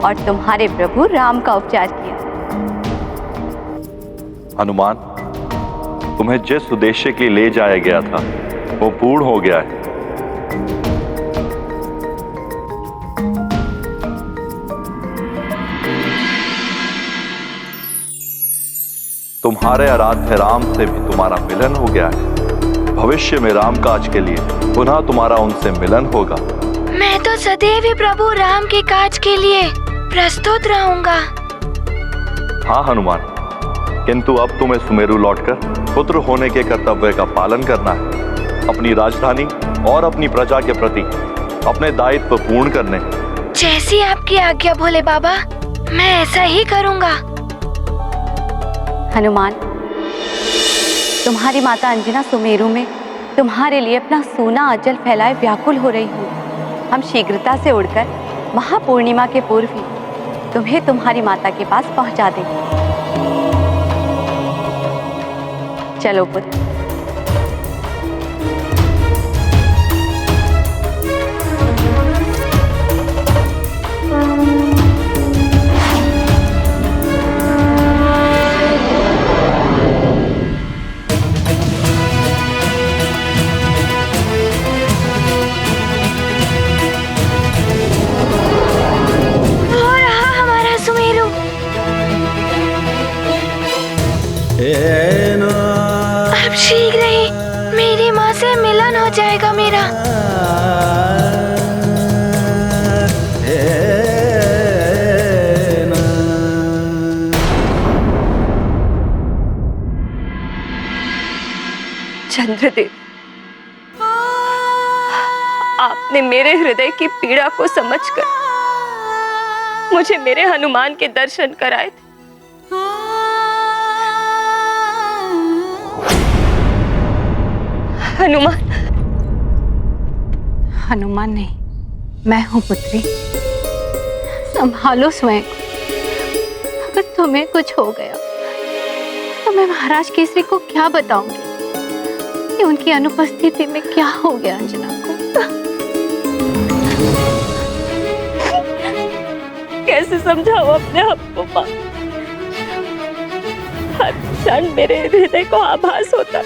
और तुम्हारे प्रभु राम का उपचार किया। हनुमान, तुम्हें जिस उद्देश्य के लिए ले जाया गया था वो पूर्ण हो गया है। तुम्हारे आराध्य राम से भी तुम्हारा मिलन हो गया है। भविष्य में राम काज के लिए पुनः तुम्हारा उनसे मिलन होगा। मैं तो सदैव ही प्रभु राम के काज के लिए प्रस्तुत रहूंगा। हाँ हनुमान, किंतु अब तुम्हें सुमेरु लौटकर पुत्र होने के कर्तव्य का पालन करना है। अपनी राजधानी और अपनी प्रजा के प्रति अपने दायित्व पूर्ण करने। जैसी आपकी आज्ञा भोले बाबा, मैं ऐसा ही करूंगा। हनुमान, तुम्हारी माता अंजना सुमेरु में तुम्हारे लिए अपना सोना अचल फैलाए व्याकुल हो रही हूँ। हम शीघ्रता से उड़कर महापूर्णिमा के पूर्व ही तुम्हें तुम्हारी माता के पास पहुंचा देंगे। चलो पुत्र। अब शीघ्र ही मेरी माँ से मिलन हो जाएगा मेरा। चंद्रदेव, आपने मेरे हृदय की पीड़ा को समझकर मुझे मेरे हनुमान के दर्शन कराए थे। हनुमान। हनुमान नहीं, मैं हूं पुत्री। संभालो स्वयं। अगर तुम्हें कुछ हो गया तो मैं महाराज केसरी को क्या बताऊंगी कि उनकी अनुपस्थिति में क्या हो गया अंजना को। कैसे समझाओ अपने आप को मां? हर क्षण मेरे हृदय को आभास होता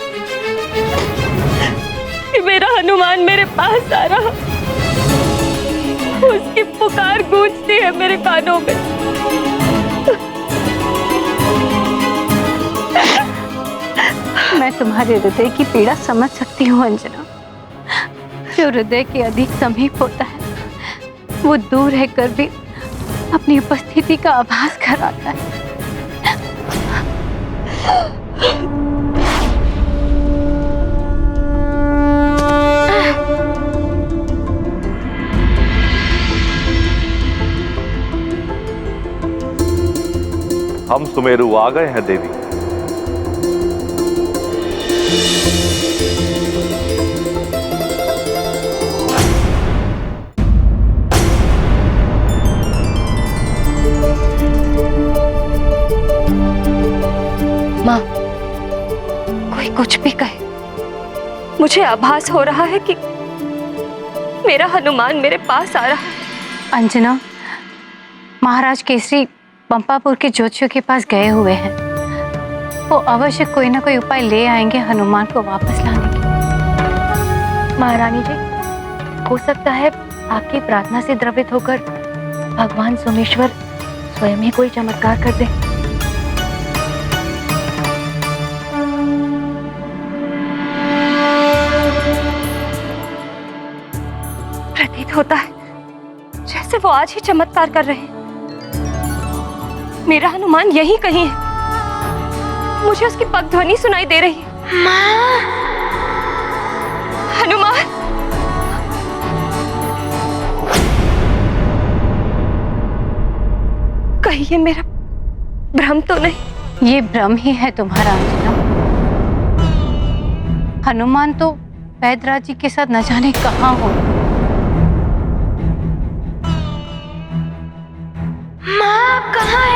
कि मेरा हनुमान मेरे पास आ रहा। उसकी पुकार गूंजती है मेरे कानों में। मैं तुम्हारे हृदय की पीड़ा समझ सकती हूँ अंजना। जो हृदय के अधिक समीप होता है वो दूर रहकर भी अपनी उपस्थिति का आभास कराता है। हम सुमेरु आ गए हैं देवी। माँ, कोई कुछ भी कहे, मुझे आभास हो रहा है कि मेरा हनुमान मेरे पास आ रहा है। अंजना, महाराज केसरी पंपापुर के ज्योतिषियों के पास गए हुए हैं। वो अवश्य कोई ना कोई उपाय ले आएंगे हनुमान को वापस लाने की। महारानी जी, हो सकता है आपकी प्रार्थना से द्रवित होकर भगवान सोमेश्वर स्वयं ही कोई चमत्कार कर दे। प्रतीत होता है जैसे वो आज ही चमत्कार कर रहे हैं। मेरा हनुमान यहीं कहीं है। मुझे उसकी पगध्वनि सुनाई दे रही है। माँ! हनुमान! कहीं ये मेरा भ्रम तो नहीं? ये भ्रम ही है तुम्हारा अंजना। हनुमान तो वैद्यराज जी के साथ न जाने कहाँ हो। माँ कहाँ है?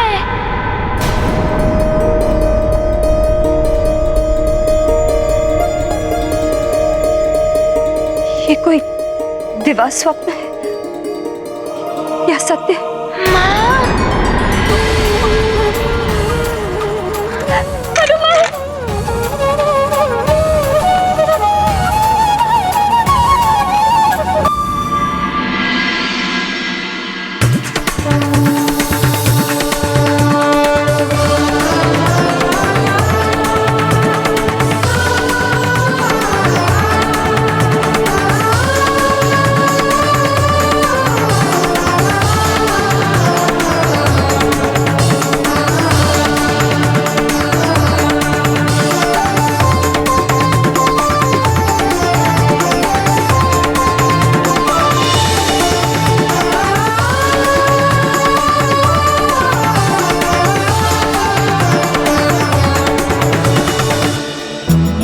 ये कोई दिवा स्वप्न है या सत्य?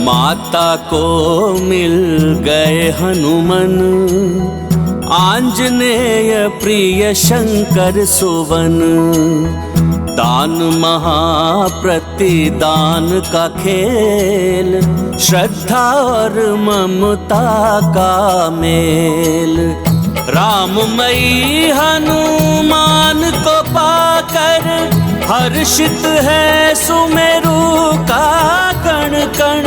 माता को मिल गए हनुमान, आंजनेय प्रिय शंकर सुवन। दान महाप्रतिदान का खेल, श्रद्धा और ममता का मेल। राममयी हनुमान को पाकर हर्षित है सुमेरु का कण कण।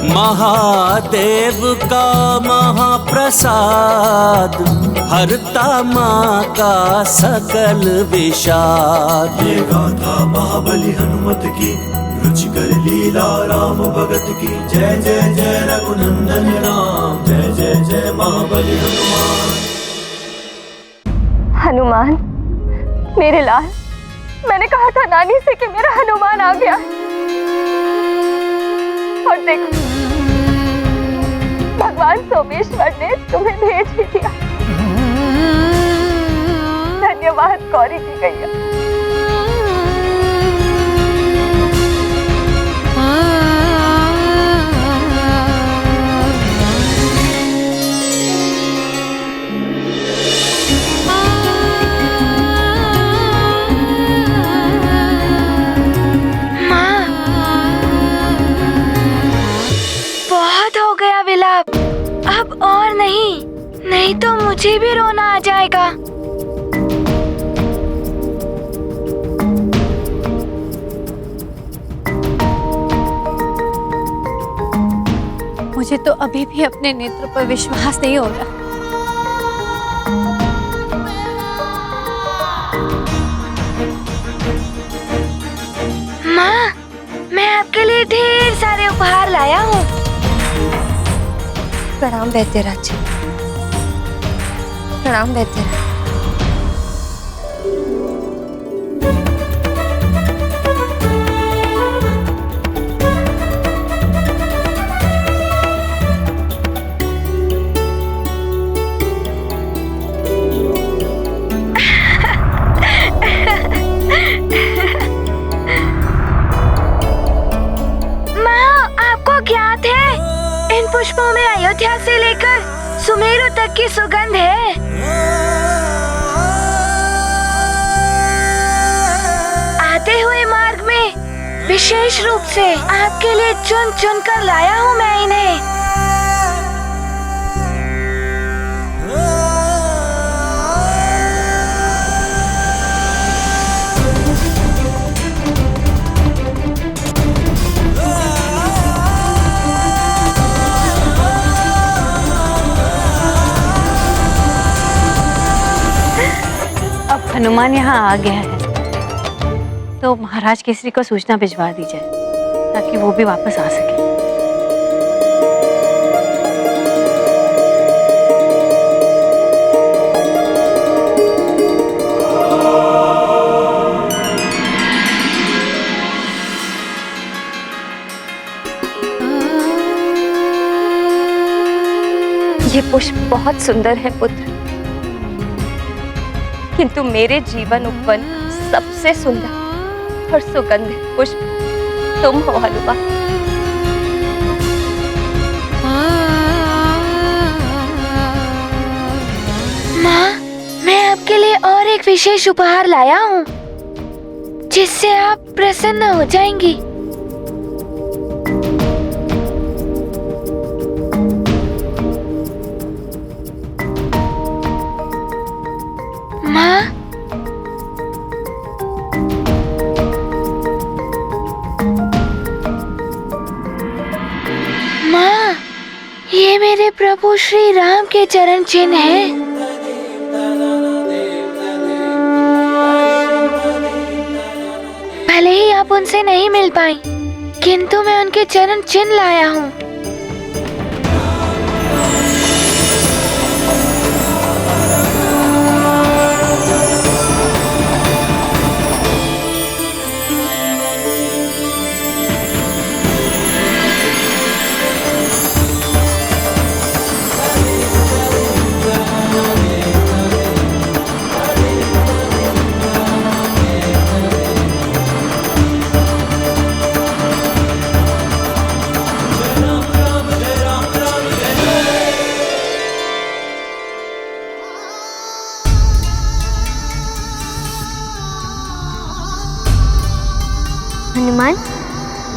महादेव का महाप्रसाद, हरता माँ का सकल विषाद। ये गाथा महाबली हनुमत की, रुचिकर लीला राम भगत की। जय जय जय रघुनंदन राम, जय जय जय महाबली हनुमान। हनुमान, मेरे लाल, मैंने कहा था नानी से कि मेरा हनुमान आ गया, और देखो भगवान सोमेश्वर ने तुम्हें भेज ही दिया। धन्यवाद गौरी की गैया। अब और नहीं, नहीं तो मुझे भी रोना आ जाएगा। मुझे तो अभी भी अपने नेत्र पर विश्वास नहीं हो रहा। माँ, मैं आपके लिए ढेर सारे उपहार लाया हूँ। प्रणाम वैद्यराज जी। प्रणाम वैद्यराज। माँ, आपको ज्ञात है इन पुष्पों में अयोध्या से लेकर सुमेरु तक की सुगंध है। आते हुए मार्ग में विशेष रूप से आपके लिए चुन चुन कर लाया हूँ मैं इन्हें। हनुमान यहाँ आ गया है, तो महाराज केसरी को सूचना भिजवा दी जाए ताकि वो भी वापस आ सके। ये पुष्प बहुत सुंदर है पुत्र, किंतु मेरे जीवन उपवन सबसे सुंदर और सुगंधित पुष्प तुम हो हनुमान। माँ, मैं आपके लिए और एक विशेष उपहार लाया हूँ जिससे आप प्रसन्न हो जाएंगी। माँ, माँ, ये मेरे प्रभु श्री राम के चरण चिन्ह हैं। भले ही आप उनसे नहीं मिल पाई, किंतु मैं उनके चरण चिन्ह लाया हूँ। हनुमान,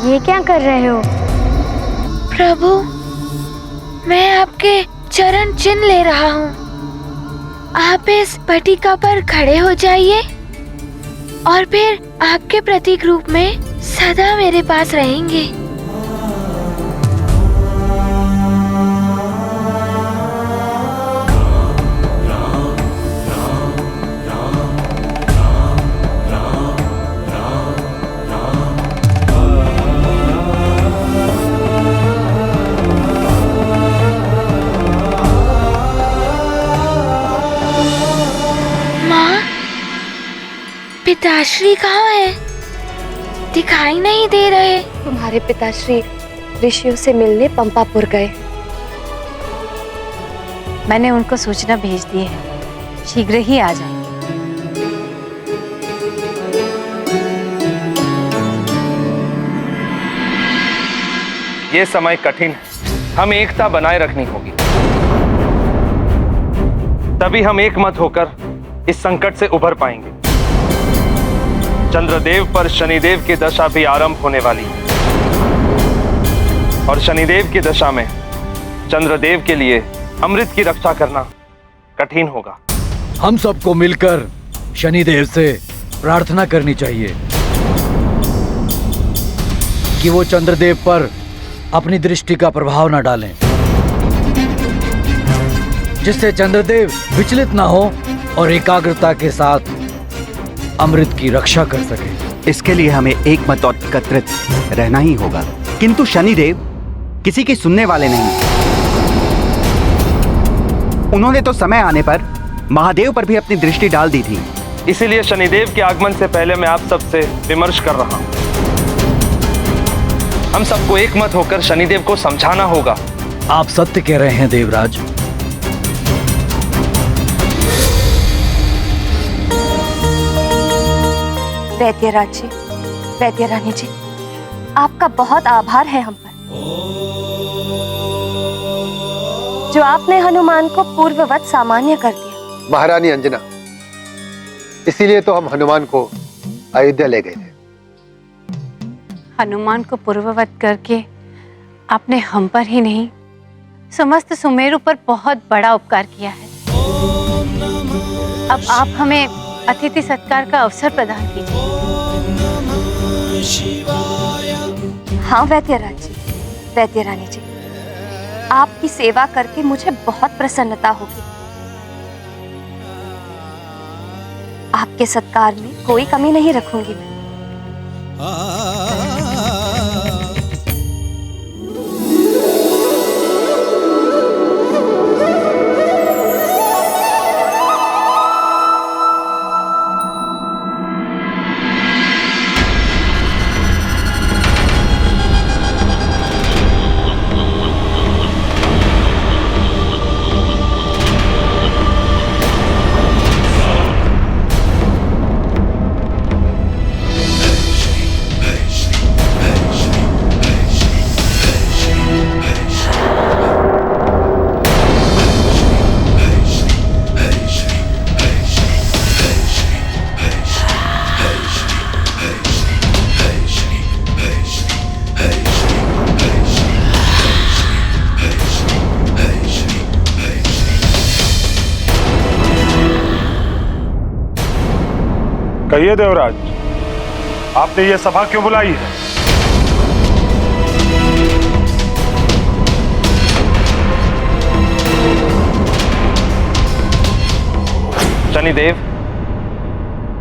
ये क्या कर रहे हो? प्रभु, मैं आपके चरण चिन्ह ले रहा हूँ। आप इस पटिका पर खड़े हो जाइए और फिर आपके प्रतीक रूप में सदा मेरे पास रहेंगे। पिताश्री कहाँ है? दिखाई नहीं दे रहे। तुम्हारे पिताश्री ऋषियों से मिलने पंपापुर गए। मैंने उनको सूचना भेज दी है, शीघ्र ही आ जाएंगे। ये समय कठिन है, हमें एकता बनाए रखनी होगी, तभी हम एक मत होकर इस संकट से उभर पाएंगे। चंद्रदेव पर शनिदेव की दशा भी आरंभ होने वाली है और शनिदेव की दशा में चंद्रदेव के लिए अमृत की रक्षा करना कठिन होगा। हम सबको मिलकर शनिदेव से प्रार्थना करनी चाहिए कि वो चंद्रदेव पर अपनी दृष्टि का प्रभाव न डालें, जिससे चंद्रदेव विचलित ना हो और एकाग्रता के साथ अमृत की रक्षा कर सके। इसके लिए हमें एक मत और एकत्रित रहना ही होगा, किंतु शनिदेव किसी की सुनने वाले नहीं। उन्होंने तो समय आने पर महादेव पर भी अपनी दृष्टि डाल दी थी। इसीलिए शनिदेव के आगमन से पहले मैं आप सबसे विमर्श कर रहा हूं। हम सबको एक मत होकर शनिदेव को समझाना होगा। आप सत्य कह रहे हैं देवराज। वैद्यराज जी, वैद्यरानी जी, आपका बहुत आभार है हम पर, जो आपने हनुमान को पूर्ववत सामान्य कर दिया। महारानी अंजना, इसीलिए तो हम हनुमान को अयोध्या ले गए थे। हनुमान को पूर्ववत करके आपने हम पर ही नहीं, समस्त सुमेरु पर बहुत बड़ा उपकार किया है। अब आप हमें अतिथि सत्कार का अवसर प्रदान कीजिए। हाँ वैद्यराज जी, वैद्यरानी जी, आपकी सेवा करके मुझे बहुत प्रसन्नता होगी। आपके सत्कार में कोई कमी नहीं रखूंगी मैं। कहिए देवराज, आपने ये सभा क्यों बुलाई है? शनिदेव,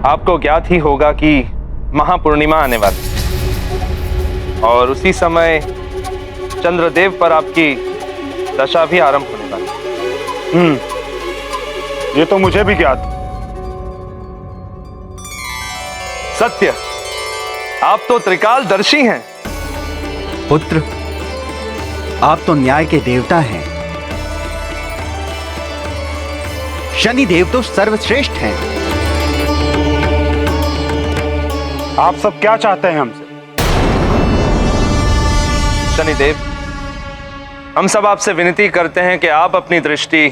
आपको ज्ञात ही होगा कि महापूर्णिमा आने वाली और उसी समय चंद्रदेव पर आपकी दशा भी आरंभ होने वाली। ये तो मुझे भी ज्ञात। सत्य, आप तो त्रिकालदर्शी हैं। पुत्र, आप तो न्याय के देवता हैं। शनि देव तो सर्वश्रेष्ठ हैं। आप सब क्या चाहते हैं हमसे? शनिदेव, हम सब आपसे विनती करते हैं कि आप अपनी दृष्टि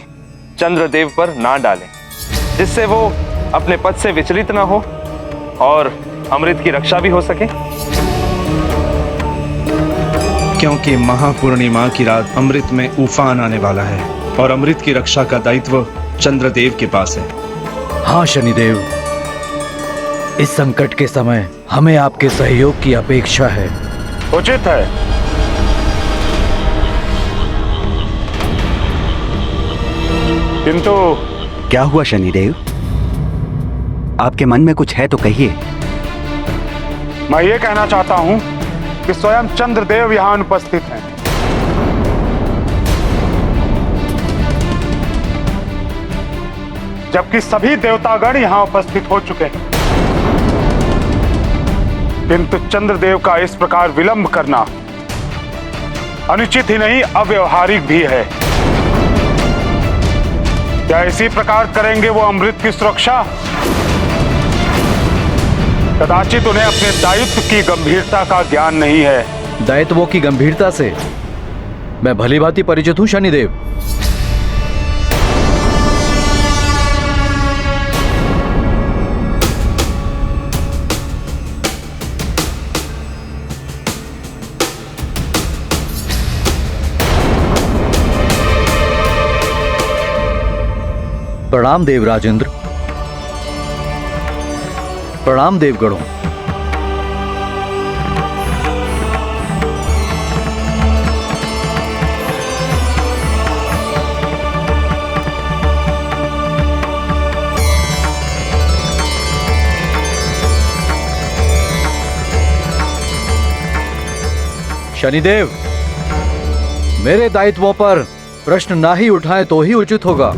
चंद्रदेव पर ना डालें, जिससे वो अपने पद से विचलित ना हो और अमृत की रक्षा भी हो सके। क्योंकि महापूर्णिमा की रात अमृत में उफान आने वाला है और अमृत की रक्षा का दायित्व चंद्रदेव के पास है। हाँ शनिदेव, इस संकट के समय हमें आपके सहयोग की अपेक्षा है। उचित है। किंतु क्या हुआ शनिदेव? आपके मन में कुछ है तो कहिए। मैं ये कहना चाहता हूं कि स्वयं चंद्रदेव यहां अनुपस्थित हैं। जबकि सभी देवतागण यहां उपस्थित हो चुके हैं, किंतु चंद्रदेव का इस प्रकार विलंब करना अनुचित ही नहीं, अव्यवहारिक भी है। क्या इसी प्रकार करेंगे वो अमृत की सुरक्षा? कदाचित उन्हें अपने दायित्व की गंभीरता का ज्ञान नहीं है। दायित्वों की गंभीरता से मैं भली भांति परिचित हूं शनिदेव। प्रणाम देव राजेंद्र। प्रणाम देवगणों। शनिदेव, मेरे दायित्वों पर प्रश्न ना ही उठाएं तो ही उचित होगा।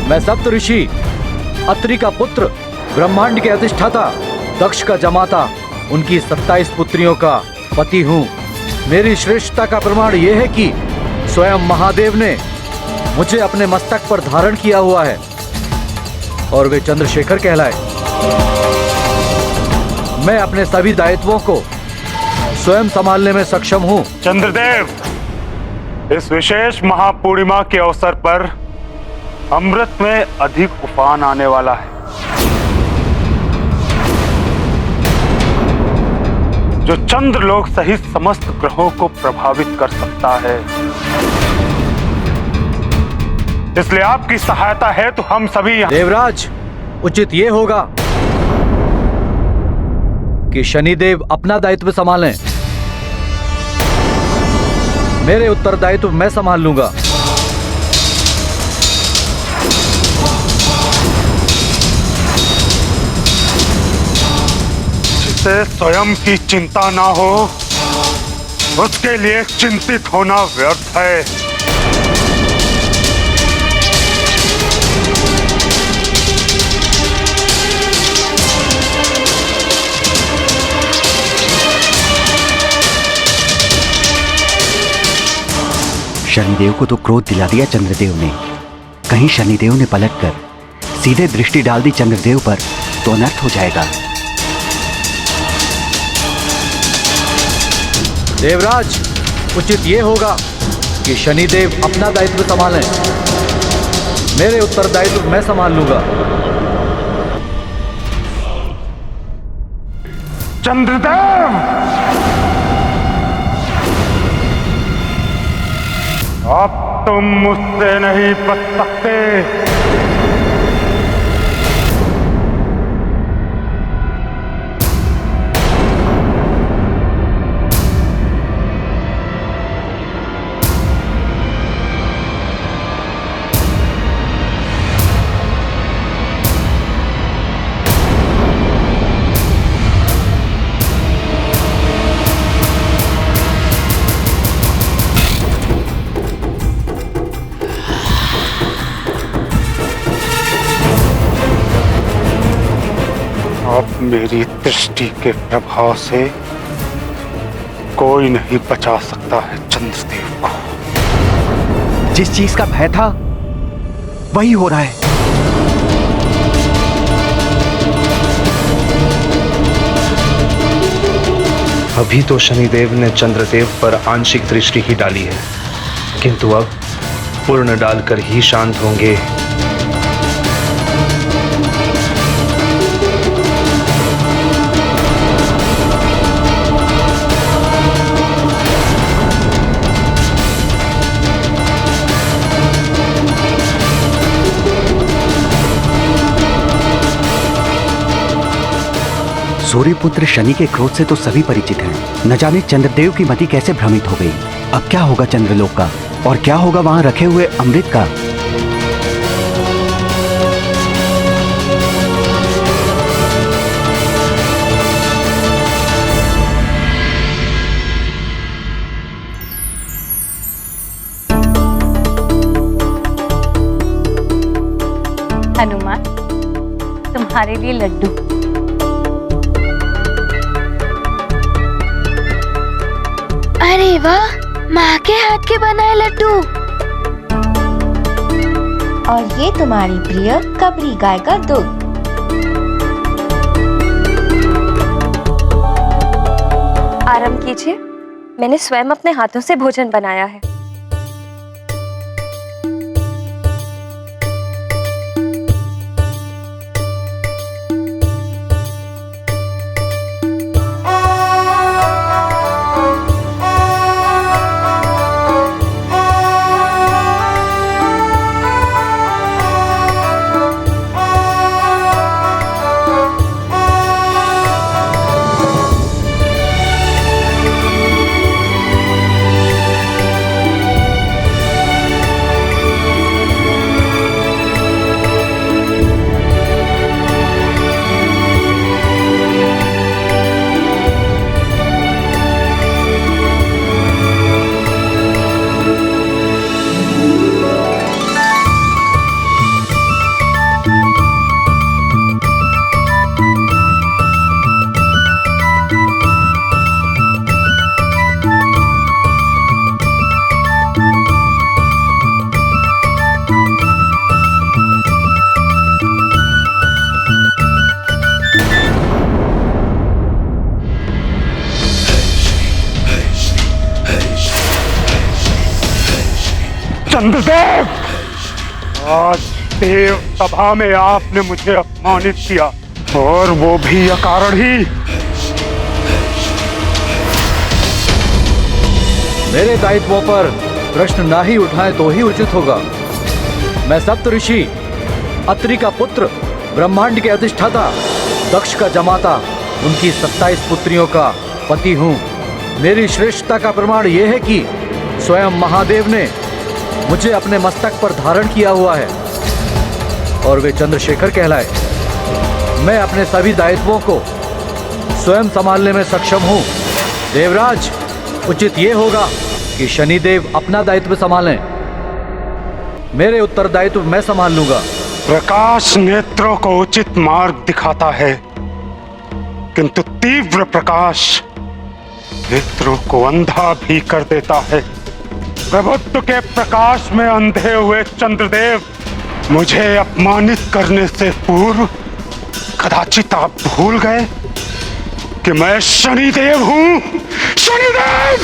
मैं सप्त ऋषि अत्रि का पुत्र, ब्रह्मांड के अधिष्ठाता, दक्ष का जमाता, उनकी 27 पुत्रियों का पति हूँ। मेरी श्रेष्ठता का प्रमाण यह है कि स्वयं महादेव ने मुझे अपने मस्तक पर धारण किया हुआ है और वे चंद्रशेखर कहलाए। मैं अपने सभी दायित्वों को स्वयं संभालने में सक्षम हूँ। चंद्रदेव, इस विशेष महापूर्णिमा के अवसर पर अमृत में अधिक उफान आने वाला है, जो चंद्रलोक सहित समस्त ग्रहों को प्रभावित कर सकता है। इसलिए आपकी सहायता है तो हम सभी यहाँ। देवराज, उचित ये होगा कि शनिदेव अपना दायित्व संभालें। मेरे उत्तरदायित्व मैं संभाल लूंगा। जिससे स्वयं की चिंता ना हो, उसके लिए चिंतित होना व्यर्थ है। शनिदेव को तो क्रोध दिला दिया चंद्रदेव ने। कहीं शनिदेव ने पलटकर सीधे दृष्टि डाल दी चंद्रदेव पर तो अनर्थ हो जाएगा। देवराज, उचित ये होगा कि शनिदेव अपना दायित्व संभालें। मेरे उत्तरदायित्व मैं संभाल लूंगा। चंद्रदेव, अब तुम मुझसे नहीं बच सकते। मेरी दृष्टि के प्रभाव से कोई नहीं बचा सकता है चंद्रदेव को। जिस चीज का भय था वही हो रहा है। अभी तो शनिदेव ने चंद्रदेव पर आंशिक दृष्टि ही डाली है, किंतु अब पूर्ण डालकर ही शांत होंगे। सूर्यपुत्र शनि के क्रोध से तो सभी परिचित हैं। न जाने चंद्रदेव की मति कैसे भ्रमित हो गई। अब क्या होगा चंद्रलोक का, और क्या होगा वहां रखे हुए अमृत का। हनुमान, तुम्हारे लिए लड्डू। अरे वाह, माँ के हाथ के बनाए लड्डू। और ये तुम्हारी प्रिय कबरी गाय का दूध। आराम कीजिए, मैंने स्वयं अपने हाथों से भोजन बनाया है। चंद्रदेव, आज देव सभा में आपने मुझे अपमानित किया, और वो भी अकारण ही। मेरे दायित्वों पर प्रश्न ना ही उठाएं तो ही उचित होगा। मैं सप्तऋषि अत्रि का पुत्र, ब्रह्मांड के अधिष्ठाता, दक्ष का जमाता, उनकी 27 पुत्रियों का पति हूँ। मेरी श्रेष्ठता का प्रमाण यह है कि स्वयं महादेव ने मुझे अपने मस्तक पर धारण किया हुआ है, और वे चंद्रशेखर कहलाए। मैं अपने सभी दायित्वों को स्वयं संभालने में सक्षम हूँ। देवराज, उचित ये होगा कि शनिदेव अपना दायित्व संभालें। मेरे उत्तरदायित्व मैं संभाल लूंगा। प्रकाश नेत्रों को उचित मार्ग दिखाता है, किंतु तीव्र प्रकाश नेत्रों को अंधा भी कर देता है। प्रभुत्व के प्रकाश में अंधे हुए चंद्रदेव, मुझे अपमानित करने से पूर्व कदाचित आप भूल गए कि मैं शनिदेव हूं। शनिदेव,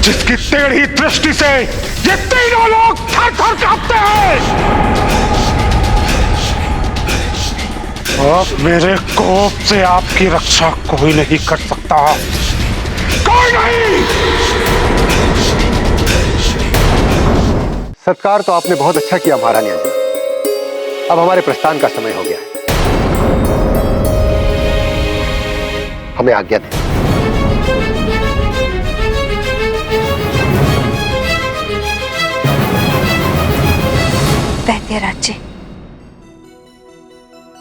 जिसकी टेढ़ी दृष्टि से ये तीनों लोग थर-थर कांपते हैं। अब मेरे कोप से आपकी रक्षा कोई नहीं कर सकता, कोई नहीं। सत्कार तो आपने बहुत अच्छा किया महारानी अंजना। अब हमारे प्रस्थान का समय हो गया है, हमें आज्ञा दें। वैद्यराज जी,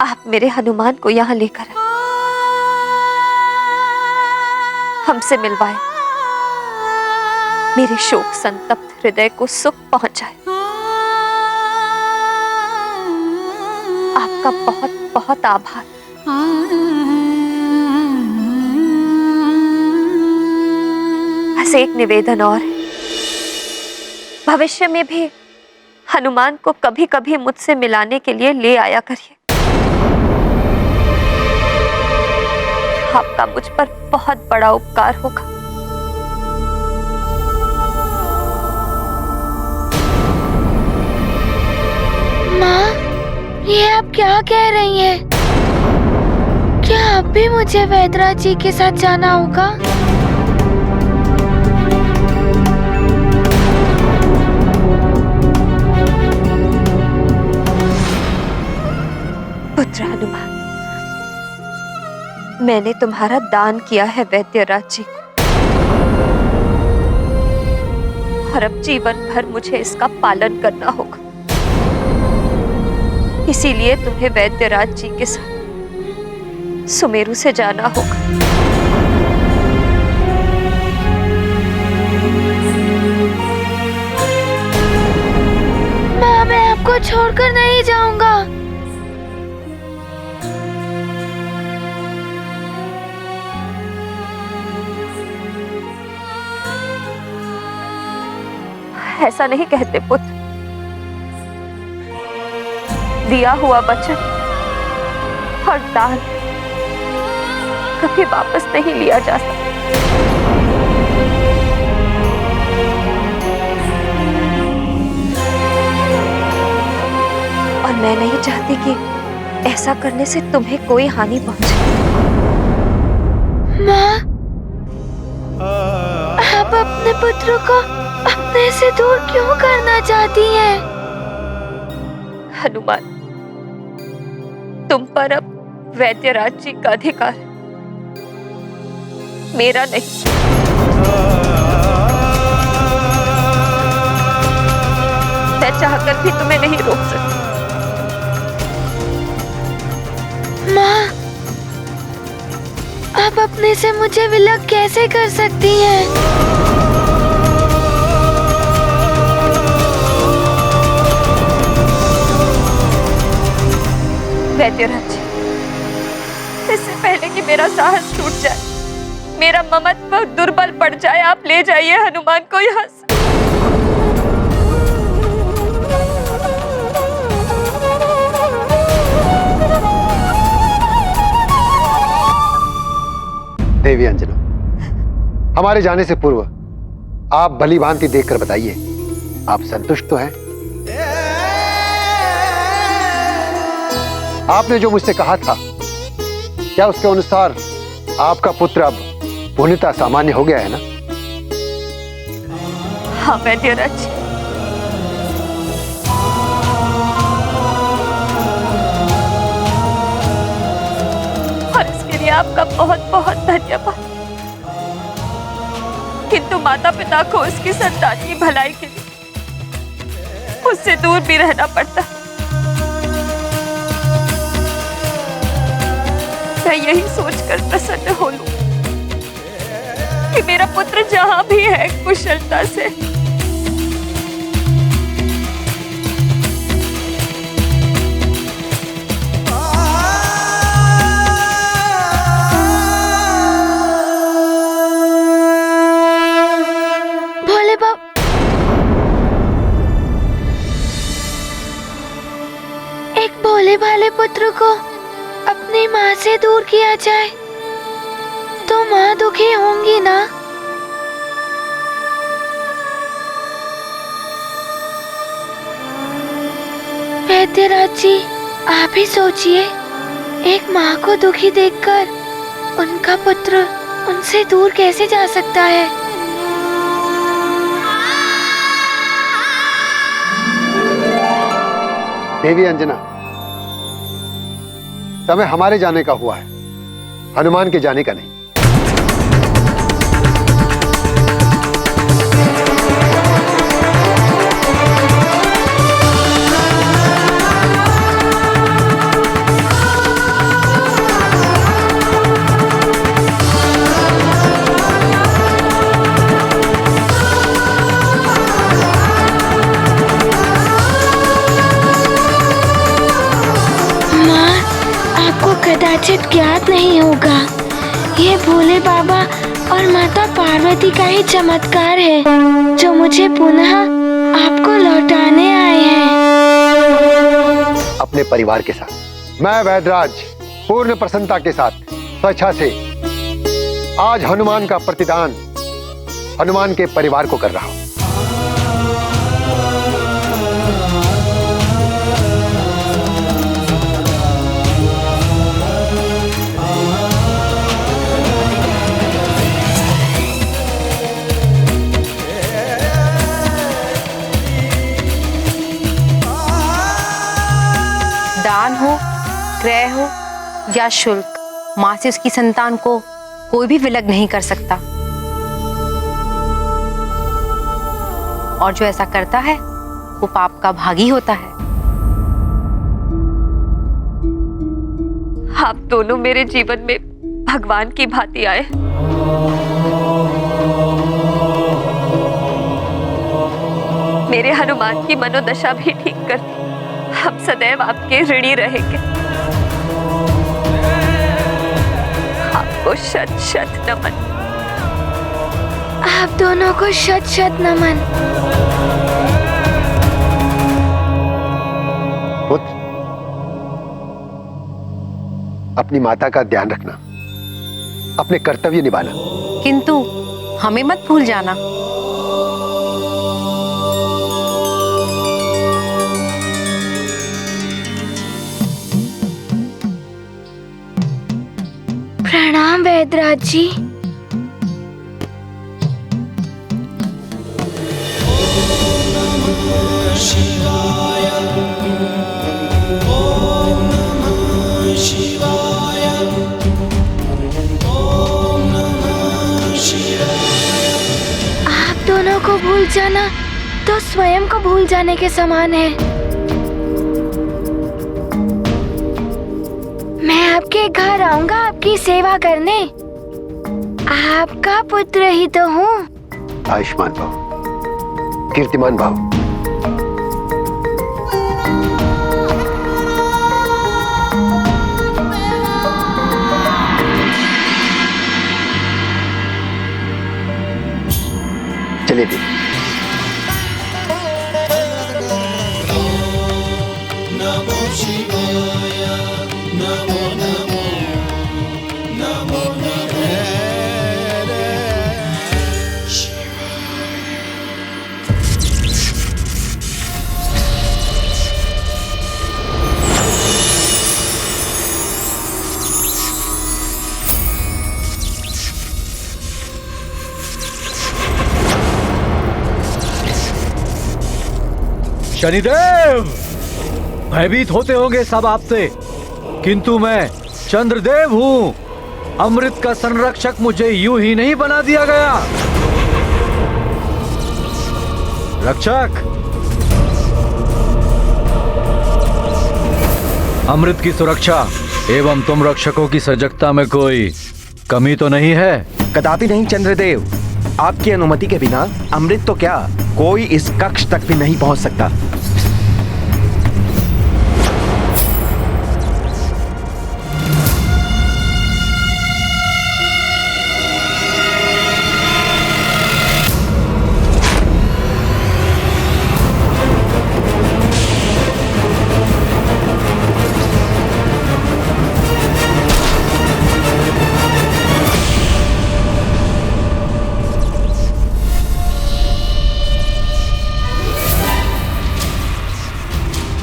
आप मेरे हनुमान को यहाँ लेकर आए, हमसे मिलवाए, मेरे शोक संतप्त हृदय को सुख पहुंचाए। आपका बहुत बहुत आभार। बस एक निवेदन और है, भविष्य में भी हनुमान को कभी कभी मुझसे मिलाने के लिए ले आया करिए। आपका मुझ पर बहुत बड़ा उपकार होगा। माँ, ये आप क्या कह रही हैं? क्या अब भी मुझे वैद्यराज जी के साथ जाना होगा? पुत्र हनुमान, मैंने तुम्हारा दान किया है वैद्यराज जी को, और अब जीवन भर मुझे इसका पालन करना होगा। इसीलिए तुम्हें वैद्यराज जी के साथ सुमेरु से जाना होगा। माँ, मैं आपको छोड़कर नहीं जाऊंगा। ऐसा नहीं कहते पुत्र, दिया हुआ वचन और दान कभी वापस नहीं लिया जा सकता। और मैं नहीं चाहती कि ऐसा करने से तुम्हें कोई हानि पहुंचे। माँ, आप अपने पुत्र को अपने से दूर क्यों करना चाहती हैं? हनुमान, तुम पर अब वैद्यराज जी का अधिकार है, मेरा नहीं। मैं चाहकर भी तुम्हें नहीं रोक सकती। माँ, आप अपने से मुझे विलग कैसे कर सकती हैं? वैद्यराज जी, इससे पहले कि मेरा साहस टूट जाए, मेरा ममत्व दुर्बल पड़ जाए, आप ले जाइए हनुमान को यहाँ से। देवी अंजना, हमारे जाने से पूर्व आप भली भांति देखकर बताइए, आप संतुष्ट तो हैं? आपने जो मुझसे कहा था, क्या उसके अनुसार आपका पुत्र अब पूर्णतः सामान्य हो गया है ना? हाँ वैद्यराज जी, और इसके लिए आपका बहुत बहुत धन्यवाद। किंतु माता पिता को उसकी संतान की भलाई के लिए उससे दूर भी रहना पड़ता। मैं यही सोचकर प्रसन्न हो लूं कि मेरा पुत्र जहां भी है कुशलता से। भोले बाबा, एक भोले भाले पुत्र को अपनी माँ से दूर किया जाए तो माँ दुखी होंगी ना? वैद्यराज जी, आप ही सोचिए, एक माँ को दुखी देखकर उनका पुत्र उनसे दूर कैसे जा सकता है? देवी अंजना, समय हमारे जाने का हुआ है, हनुमान के जाने का नहीं। कदाचित ज्ञात नहीं होगा, ये भोले बाबा और माता पार्वती का ही चमत्कार है जो मुझे पुनः आपको लौटाने आए हैं। अपने परिवार के साथ मैं वैद्यराज पूर्ण प्रसन्नता के साथ स्वेच्छा से आज हनुमान का प्रतिदान हनुमान के परिवार को कर रहा हूं। दान हो, क्रय हो या शुल्क, माँ से उसकी संतान को कोई भी विलग नहीं कर सकता। और जो ऐसा करता है वो पाप का भागी होता है। आप दोनों मेरे जीवन में भगवान की भांति आए। मेरे हनुमान की मनोदशा भी ठीक कर दी। हम सदैव आपके ऋणी रहेंगे। आपको शत शत नमन। आप दोनों को शत शत नमन। पुत्र, अपनी माता का ध्यान रखना, अपने कर्तव्य निभाना। किंतु हमें मत भूल जाना। प्रणाम वैद्यराज जी। आप दोनों को भूल जाना तो स्वयं को भूल जाने के समान है। मैं आपके घर आऊंगा आपकी सेवा करने। आपका पुत्र ही तो हूँ। आयुष्मान भव, कीर्तिमान भव। चलिए भी। नमो शिवाय, नमो नमो नमो नमो। शनिदेव, भयभीत होते होंगे सब आपसे, किंतु मैं चंद्रदेव हूं। अमृत का संरक्षक मुझे यूं ही नहीं बना दिया गया। रक्षक, अमृत की सुरक्षा एवं तुम रक्षकों की सजगता में कोई कमी तो नहीं है? कदापि नहीं चंद्रदेव। आपकी अनुमति के बिना अमृत तो क्या, कोई इस कक्ष तक भी नहीं पहुंच सकता।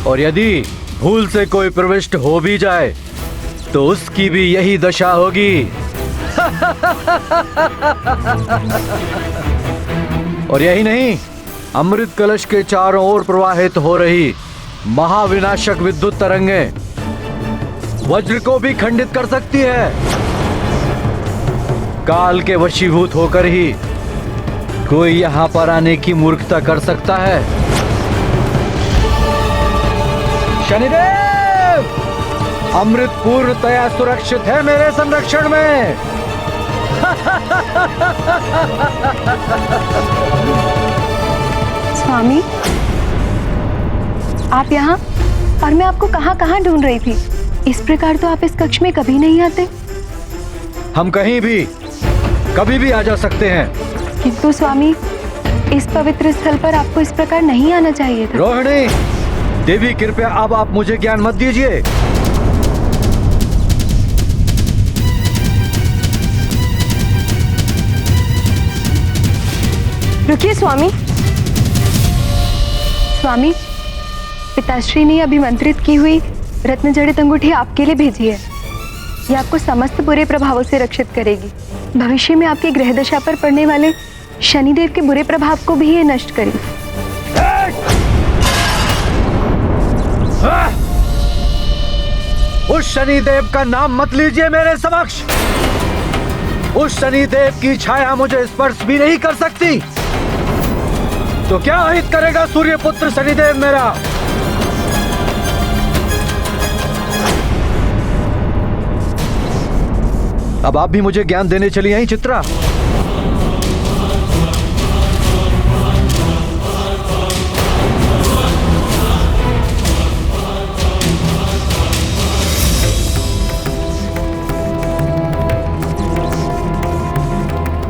और यदि भूल से कोई प्रविष्ट हो भी जाए तो उसकी भी यही दशा होगी। और यही नहीं, अमृत कलश के चारों ओर प्रवाहित हो रही महाविनाशक विद्युत तरंगें वज्र को भी खंडित कर सकती है। काल के वशीभूत होकर ही कोई यहां पर आने की मूर्खता कर सकता है। शनिदेव, अमृत पूर्णतया सुरक्षित है मेरे संरक्षण में। स्वामी, आप यहाँ और मैं आपको कहाँ ढूंढ रही थी। इस प्रकार तो आप इस कक्ष में कभी नहीं आते। हम कहीं भी कभी भी आ जा सकते हैं। किंतु स्वामी, इस पवित्र स्थल पर आपको इस प्रकार नहीं आना चाहिए था। रोहिणी देवी, कृपया अब आप मुझे ज्ञान मत दीजिए। रुकिए स्वामी। स्वामी, पिताश्री ने अभिमंत्रित की हुई रत्न जड़ित अंगूठी आपके लिए भेजी है। ये आपको समस्त बुरे प्रभावों से रक्षित करेगी। भविष्य में आपकी ग्रह दशा पर पड़ने वाले शनिदेव के बुरे प्रभाव को भी ये नष्ट करेगी। उस शनिदेव का नाम मत लीजिए मेरे समक्ष। उस शनिदेव की छाया मुझे स्पर्श भी नहीं कर सकती। तो क्या हित करेगा सूर्यपुत्र शनिदेव मेरा? अब आप भी मुझे ज्ञान देने चली आई चित्रा।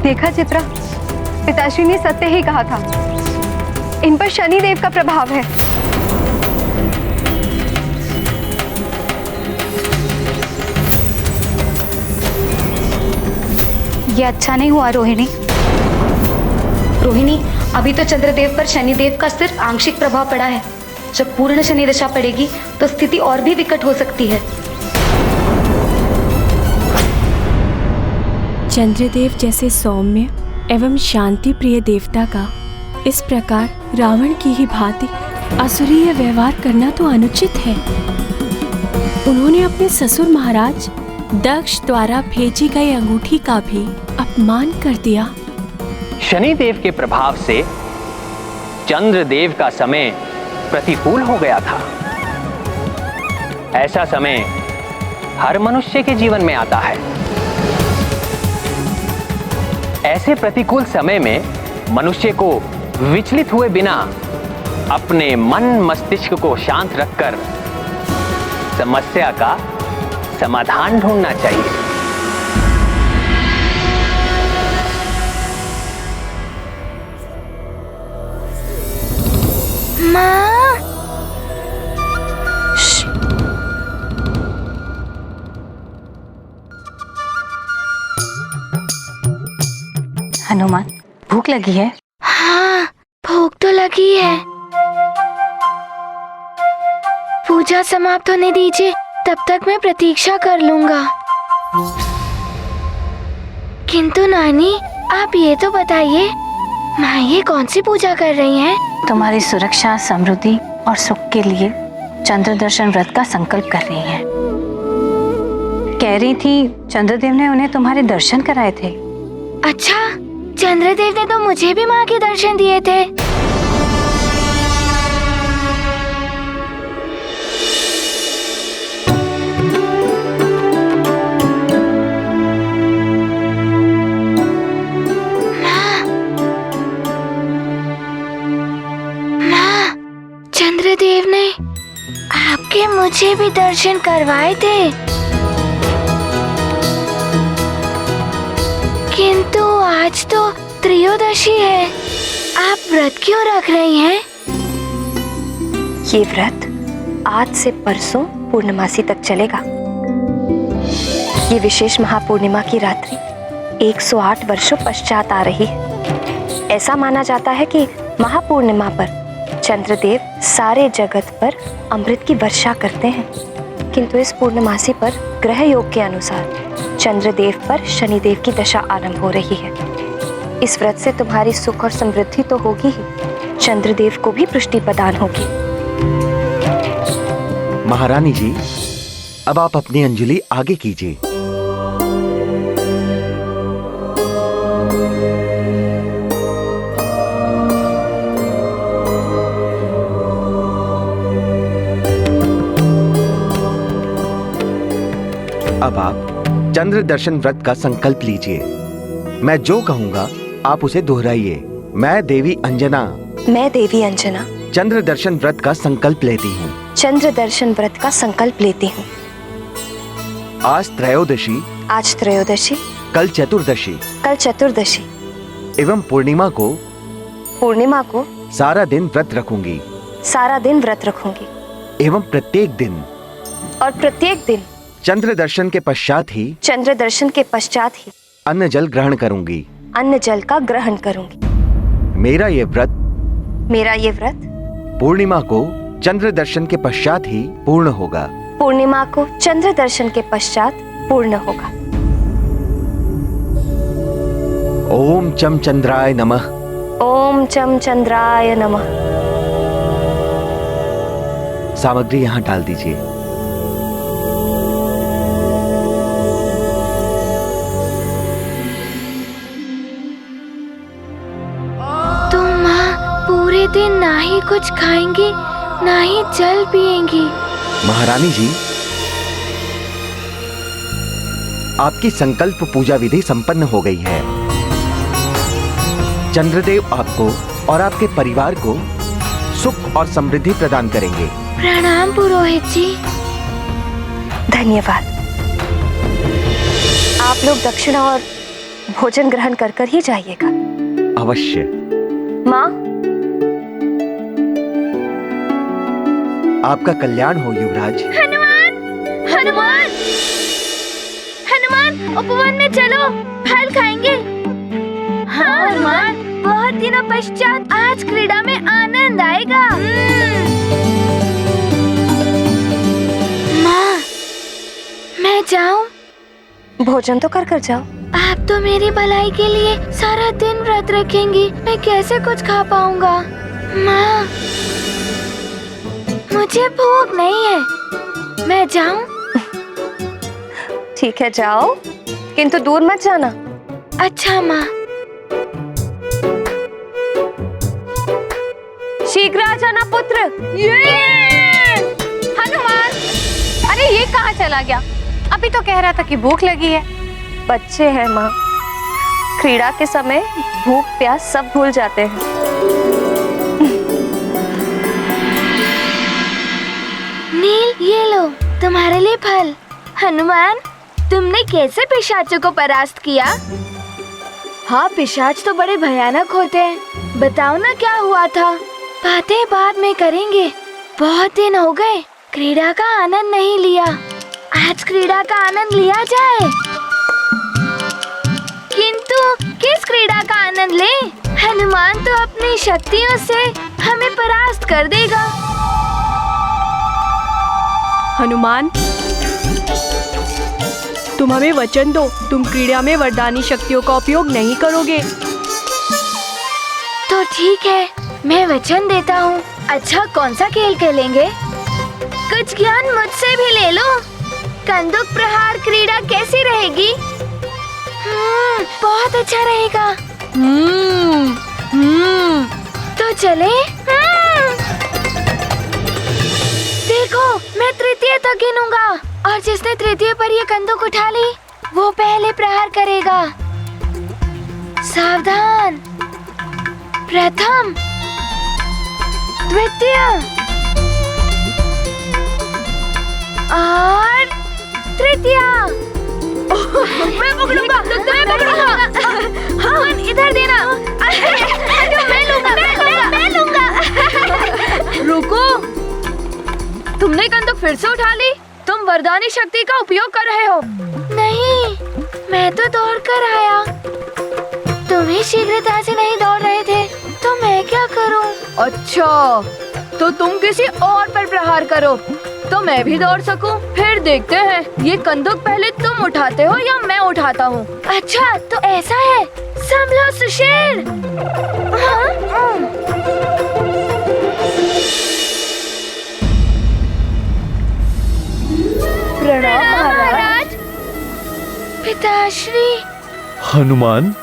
देखा चित्रा, पिताश्री ने सत्य ही कहा था। इन पर शनिदेव का प्रभाव है। ये अच्छा नहीं हुआ रोहिणी। रोहिणी, अभी तो चंद्रदेव पर शनिदेव का सिर्फ आंशिक प्रभाव पड़ा है। जब पूर्ण शनि दशा पड़ेगी तो स्थिति और भी विकट हो सकती है। चंद्रदेव जैसे सौम्य एवं शांति प्रिय देवता का इस प्रकार रावण की ही भांति असुरीय व्यवहार करना तो अनुचित है। उन्होंने अपने ससुर महाराज दक्ष द्वारा भेजी गई अंगूठी का भी अपमान कर दिया। शनिदेव के प्रभाव से चंद्रदेव का समय प्रतिकूल हो गया था। ऐसा समय हर मनुष्य के जीवन में आता है। ऐसे प्रतिकूल समय में मनुष्य को विचलित हुए बिना अपने मन मस्तिष्क को शांत रखकर समस्या का समाधान ढूंढना चाहिए। माँ, हनुमान, भूख लगी है? हाँ, भूख तो लगी है। पूजा समाप्त होने दीजिए, तब तक मैं प्रतीक्षा कर लूंगा। किंतु नानी, आप ये तो बताइए, माँ ये कौन सी पूजा कर रही हैं? तुम्हारी सुरक्षा, समृद्धि और सुख के लिए चंद्र दर्शन व्रत का संकल्प कर रही हैं। कह रही थी चंद्रदेव ने उन्हें तुम्हारे दर्शन कराए थे। अच्छा, चंद्रदेव ने तो मुझे भी माँ के दर्शन दिए थे। मुझे भी दर्शन करवाए थे, किंतु आज तो त्रयोदशी है। आप व्रत क्यों रख रही हैं? ये व्रत आज से परसों पूर्णमासी तक चलेगा। ये विशेष महापूर्णिमा की रात्रि 108 वर्षों पश्चात आ रही है। ऐसा माना जाता है कि महापूर्णिमा पर चंद्रदेव सारे जगत पर अमृत की वर्षा करते हैं, किंतु इस पूर्णमासी पर ग्रह योग के अनुसार चंद्रदेव पर शनिदेव की दशा आरंभ हो रही है। इस व्रत से तुम्हारी सुख और समृद्धि तो होगी ही, चंद्रदेव को भी पुष्टि प्रदान होगी। महारानी जी, अब आप अपनी अंजलि आगे कीजिए। अब आप चंद्र दर्शन व्रत का संकल्प लीजिए। मैं जो कहूंगा आप उसे दोहराइए। मैं देवी अंजना चंद्र दर्शन व्रत का संकल्प लेती हूँ। चंद्र दर्शन व्रत का संकल्प लेती हूँ। आज त्रयोदशी, कल चतुर्दशी एवं पूर्णिमा को सारा दिन व्रत रखूंगी। एवं प्रत्येक दिन चंद्र दर्शन के पश्चात ही अन्न जल का ग्रहण करूंगी। मेरा ये व्रत पूर्णिमा को चंद्र दर्शन के पश्चात ही पूर्ण होगा। ओम चम चंद्राय नमः। सामग्री यहाँ डाल दीजिए। तुम माँ पूरे दिन ना ही कुछ खाएंगी ना ही जल पिएंगी। महारानी जी, आपकी संकल्प पूजा विधि संपन्न हो गई है। चंद्रदेव आपको और आपके परिवार को सुख और समृद्धि प्रदान करेंगे। प्रणाम पुरोहित जी। धन्यवाद। आप लोग दक्षिणा और भोजन ग्रहण कर ही जाइएगा। अवश्य। माँ, आपका कल्याण हो युवराज। हनुमान उपवन में चलो, फल खाएंगे। हाँ हनुमान, बहुत दिनों पश्चात आज क्रीड़ा में आनंद आएगा। माँ, मैं जाऊं? भोजन तो कर जाओ। आप तो मेरी भलाई के लिए सारा दिन व्रत रखेंगी, मैं कैसे कुछ खा पाऊंगा? माँ, मुझे भूख नहीं है, मैं जाऊं? ठीक है जाओ, किंतु दूर मत जाना। अच्छा माँ। शीघ्र आ जाना पुत्र। हनुमान, अरे ये कहाँ चला गया? अभी तो कह रहा था कि भूख लगी है। बच्चे हैं माँ, क्रीड़ा के समय भूख प्यास सब भूल जाते हैं। नील, ये लो तुम्हारे लिए फल। हनुमान, तुमने कैसे पिशाचों को परास्त किया? हाँ, पिशाच तो बड़े भयानक होते हैं। बताओ ना क्या हुआ था? बातें बाद में करेंगे। बहुत दिन हो गए क्रीड़ा का आनंद नहीं लिया। आज क्रीड़ा का आनंद लिया जाए। किंतु किस क्रीड़ा का आनंद ले? हनुमान तो अपनी शक्तियों से हमें परास्त कर देगा। हनुमान, तुम हमें वचन दो, तुम क्रीड़ा में वरदानी शक्तियों का उपयोग नहीं करोगे। तो ठीक है, मैं वचन देता हूँ। अच्छा, कौन सा खेल खेलेंगे? कुछ ज्ञान मुझसे भी ले लो। कंदुक प्रहार क्रीड़ा कैसी रहेगी? बहुत अच्छा रहेगा। तो चले? देखो, मैं तृतीय तक गिनूंगा और जिसने तृतीय पर ये कंदूक उठा ली वो पहले प्रहार करेगा। सावधान। प्रथम, द्वितीय, और तृतीया। मैं पकड़ूंगा, मैं पकड़ूंगा। हाँ, इधर देना। मैं लूंगा, मैं लूंगा। रुको, तुमने कंदूक फिर से उठा ली? तुम वरदानी शक्ति का उपयोग कर रहे हो? नहीं, मैं तो दौड़ कर आया। तुम ही शीघ्रता से नहीं दौड़ रहे थे, तो मैं क्या करूं? अच्छा, तो तुम किसी और पर प्रहार करो तो मैं भी दौड़ सकूं। फिर देखते हैं ये कंदूक पहले तुम उठाते हो या मैं उठाता हूँ। अच्छा, तो ऐसा है। संभलो सुशेर। प्रणाम महाराज। पिताश्री। हनुमान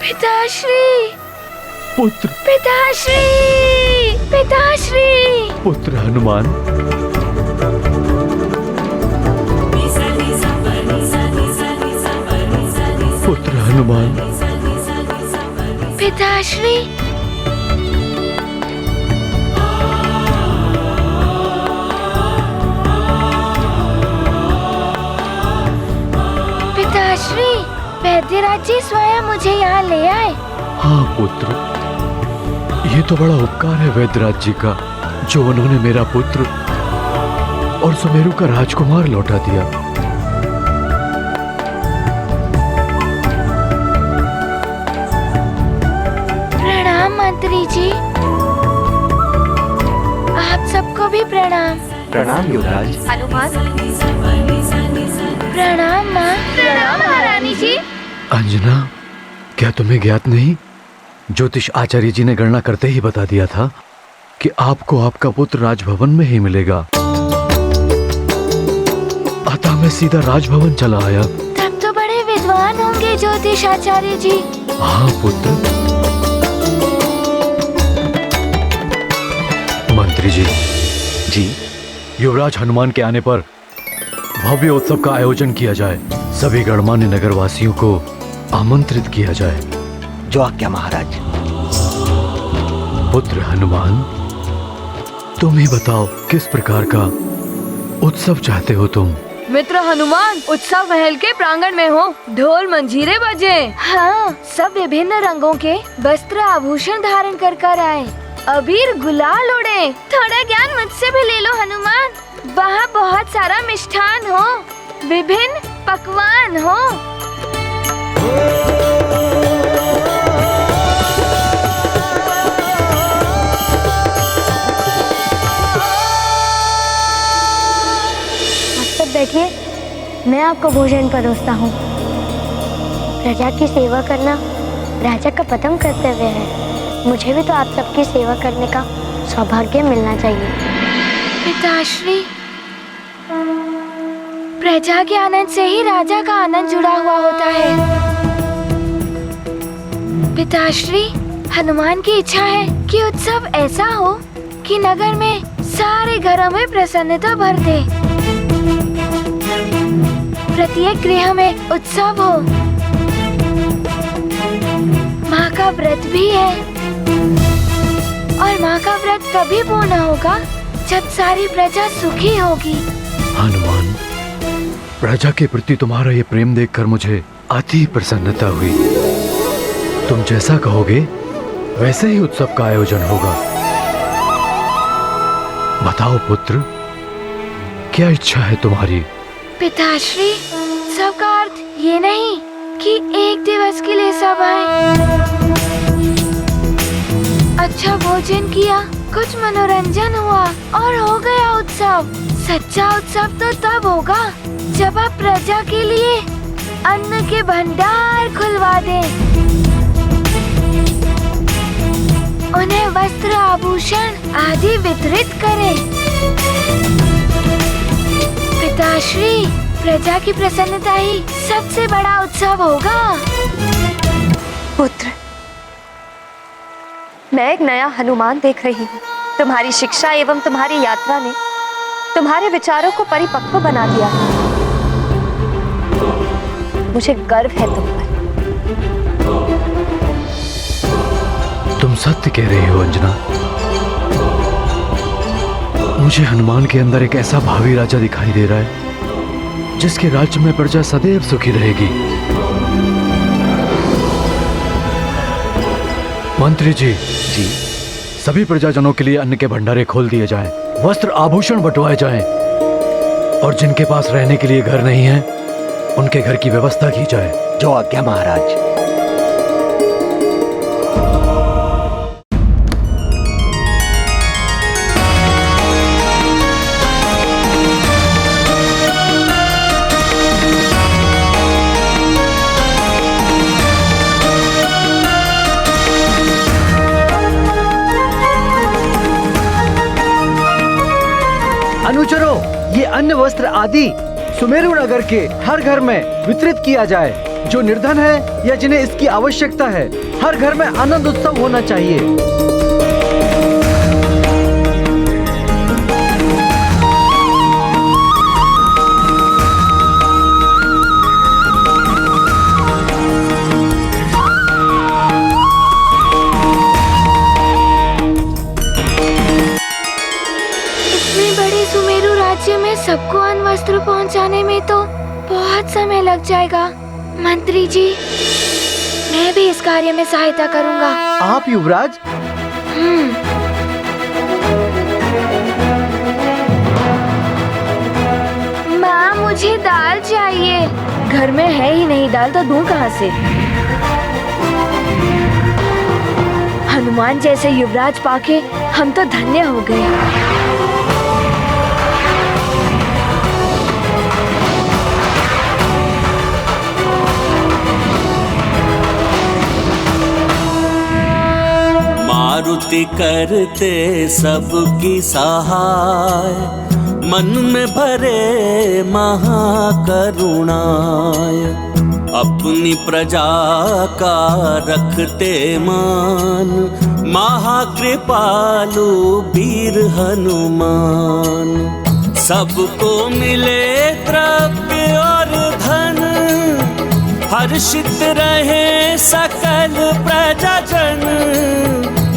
पिताश्री। पुत्र। पिताश्री। पिताश्री। पुत्र हनुमान। पुत्र हनुमान। पिताश्री। पिताश्री, वैद्यराज जी स्वयं मुझे यहाँ ले आए। हाँ पुत्र, ये तो बड़ा उपकार है वैद्यराज जी का, जो उन्होंने मेरा पुत्र और सुमेरु का राजकुमार लौटा दिया। प्रणाम मंत्री जी। आप सबको भी प्रणाम। प्रणाम युवराज। हनुमान। प्रणाम माँ। प्रणाम महारानी जी। अंजना, क्या तुम्हें ज्ञात नहीं, ज्योतिष आचार्य जी ने गणना करते ही बता दिया था कि आपको आपका पुत्र राजभवन में ही मिलेगा। अतः मैं सीधा राजभवन चला आया। तब तो बड़े विद्वान होंगे ज्योतिष आचार्य जी। हाँ पुत्र। मंत्री जी। जी। युवराज हनुमान के आने पर भव्य उत्सव का आयोजन किया जाए। सभी गणमान्य नगरवासियों को आमंत्रित किया जाए। जो आज्ञा महाराज। पुत्र हनुमान, तुम ही बताओ किस प्रकार का उत्सव चाहते हो तुम? मित्र हनुमान, उत्सव महल के प्रांगण में हो, ढोल मंजीरे बजे। हाँ, सब विभिन्न रंगों के वस्त्र आभूषण धारण कर आए, अबीर गुलाल उड़े। थोड़ा ज्ञान मुझसे भी ले लो हनुमान। वहाँ बहुत सारा मिष्ठान हो, विभिन्न पकवान हो। बैठिए, मैं आपको भोजन परोसता हूँ। प्रजा की सेवा करना राजा का प्रथम कर्तव्य है। मुझे भी तो आप सबकी सेवा करने का सौभाग्य मिलना चाहिए। पिताश्री, प्रजा के आनंद से ही राजा का आनंद जुड़ा हुआ होता है। पिताश्री, हनुमान की इच्छा है कि उत्सव ऐसा हो कि नगर में सारे घरों में प्रसन्नता भर दे। प्रत्येक गृह में उत्सव हो। माँ का व्रत भी है और माँ का व्रत तभी पूर्ण होगा जब सारी प्रजा सुखी होगी। हनुमान, प्रजा के प्रति तुम्हारा ये प्रेम देखकर मुझे अति प्रसन्नता हुई। तुम जैसा कहोगे वैसे ही उत्सव का आयोजन होगा। बताओ पुत्र, क्या इच्छा है तुम्हारी? पिताश्री, सबका अर्थ ये नहीं कि एक दिवस के लिए सब आए। अच्छा भोजन किया, कुछ मनोरंजन हुआ और हो गया उत्सव। सच्चा उत्सव तो तब होगा जब आप प्रजा के लिए अन्न के भंडार खुलवा दें, उन्हें वस्त्र आभूषण आदि वितरित करें। पिताश्री, प्रजा की प्रसन्नता ही सबसे बड़ा उत्सव होगा। पुत्र, मैं एक नया हनुमान देख रही हूँ। तुम्हारी शिक्षा एवं तुम्हारी यात्रा ने तुम्हारे विचारों को परिपक्व बना दिया। मुझे गर्व है तुम पर। तुम सत्य कह रही हो अंजना। मुझे हनुमान के अंदर एक ऐसा भावी राजा दिखाई दे रहा है जिसके राज्य में प्रजा सदैव सुखी रहेगी। मंत्री जी सभी प्रजाजनों के लिए अन्न के भंडारे खोल दिए जाएं, वस्त्र आभूषण बंटवाए जाएं और जिनके पास रहने के लिए घर नहीं है उनके घर की व्यवस्था की जाए। जो आज्ञा महाराज। अनुचरों, ये अन्न वस्त्र आदि सुमेरु नगर के हर घर में वितरित किया जाए। जो निर्धन है या जिन्हें इसकी आवश्यकता है, हर घर में आनंद उत्सव होना चाहिए। में सबको अन्न वस्त्र पहुंचाने में तो बहुत समय लग जाएगा। मंत्री जी, मैं भी इस कार्य में सहायता करूंगा। आप युवराज? माँ, मुझे दाल चाहिए। घर में है ही नहीं दाल, तो दूं कहाँ से? हनुमान जैसे युवराज पाके हम तो धन्य हो गए। मारुति करते सबकी सहाय, मन में भरे महाकरुणाय। अपनी प्रजा का रखते मान, महाकृपालु वीर हनुमान। सबको मिले द्रव्य और धन, हर्षित रहे सकल प्रजाजन।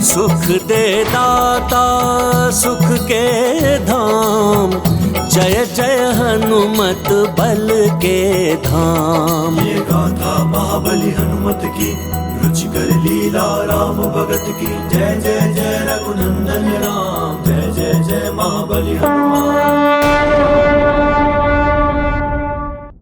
सुख दे दाता सुख के धाम, जय जय हनुमत बल के धाम। ये गाथा महाबली हनुमत की, रुचिकर लीला राम भगत की। जय जय जय रघुनंदन राम, जय जय जय महाबली हनुमत।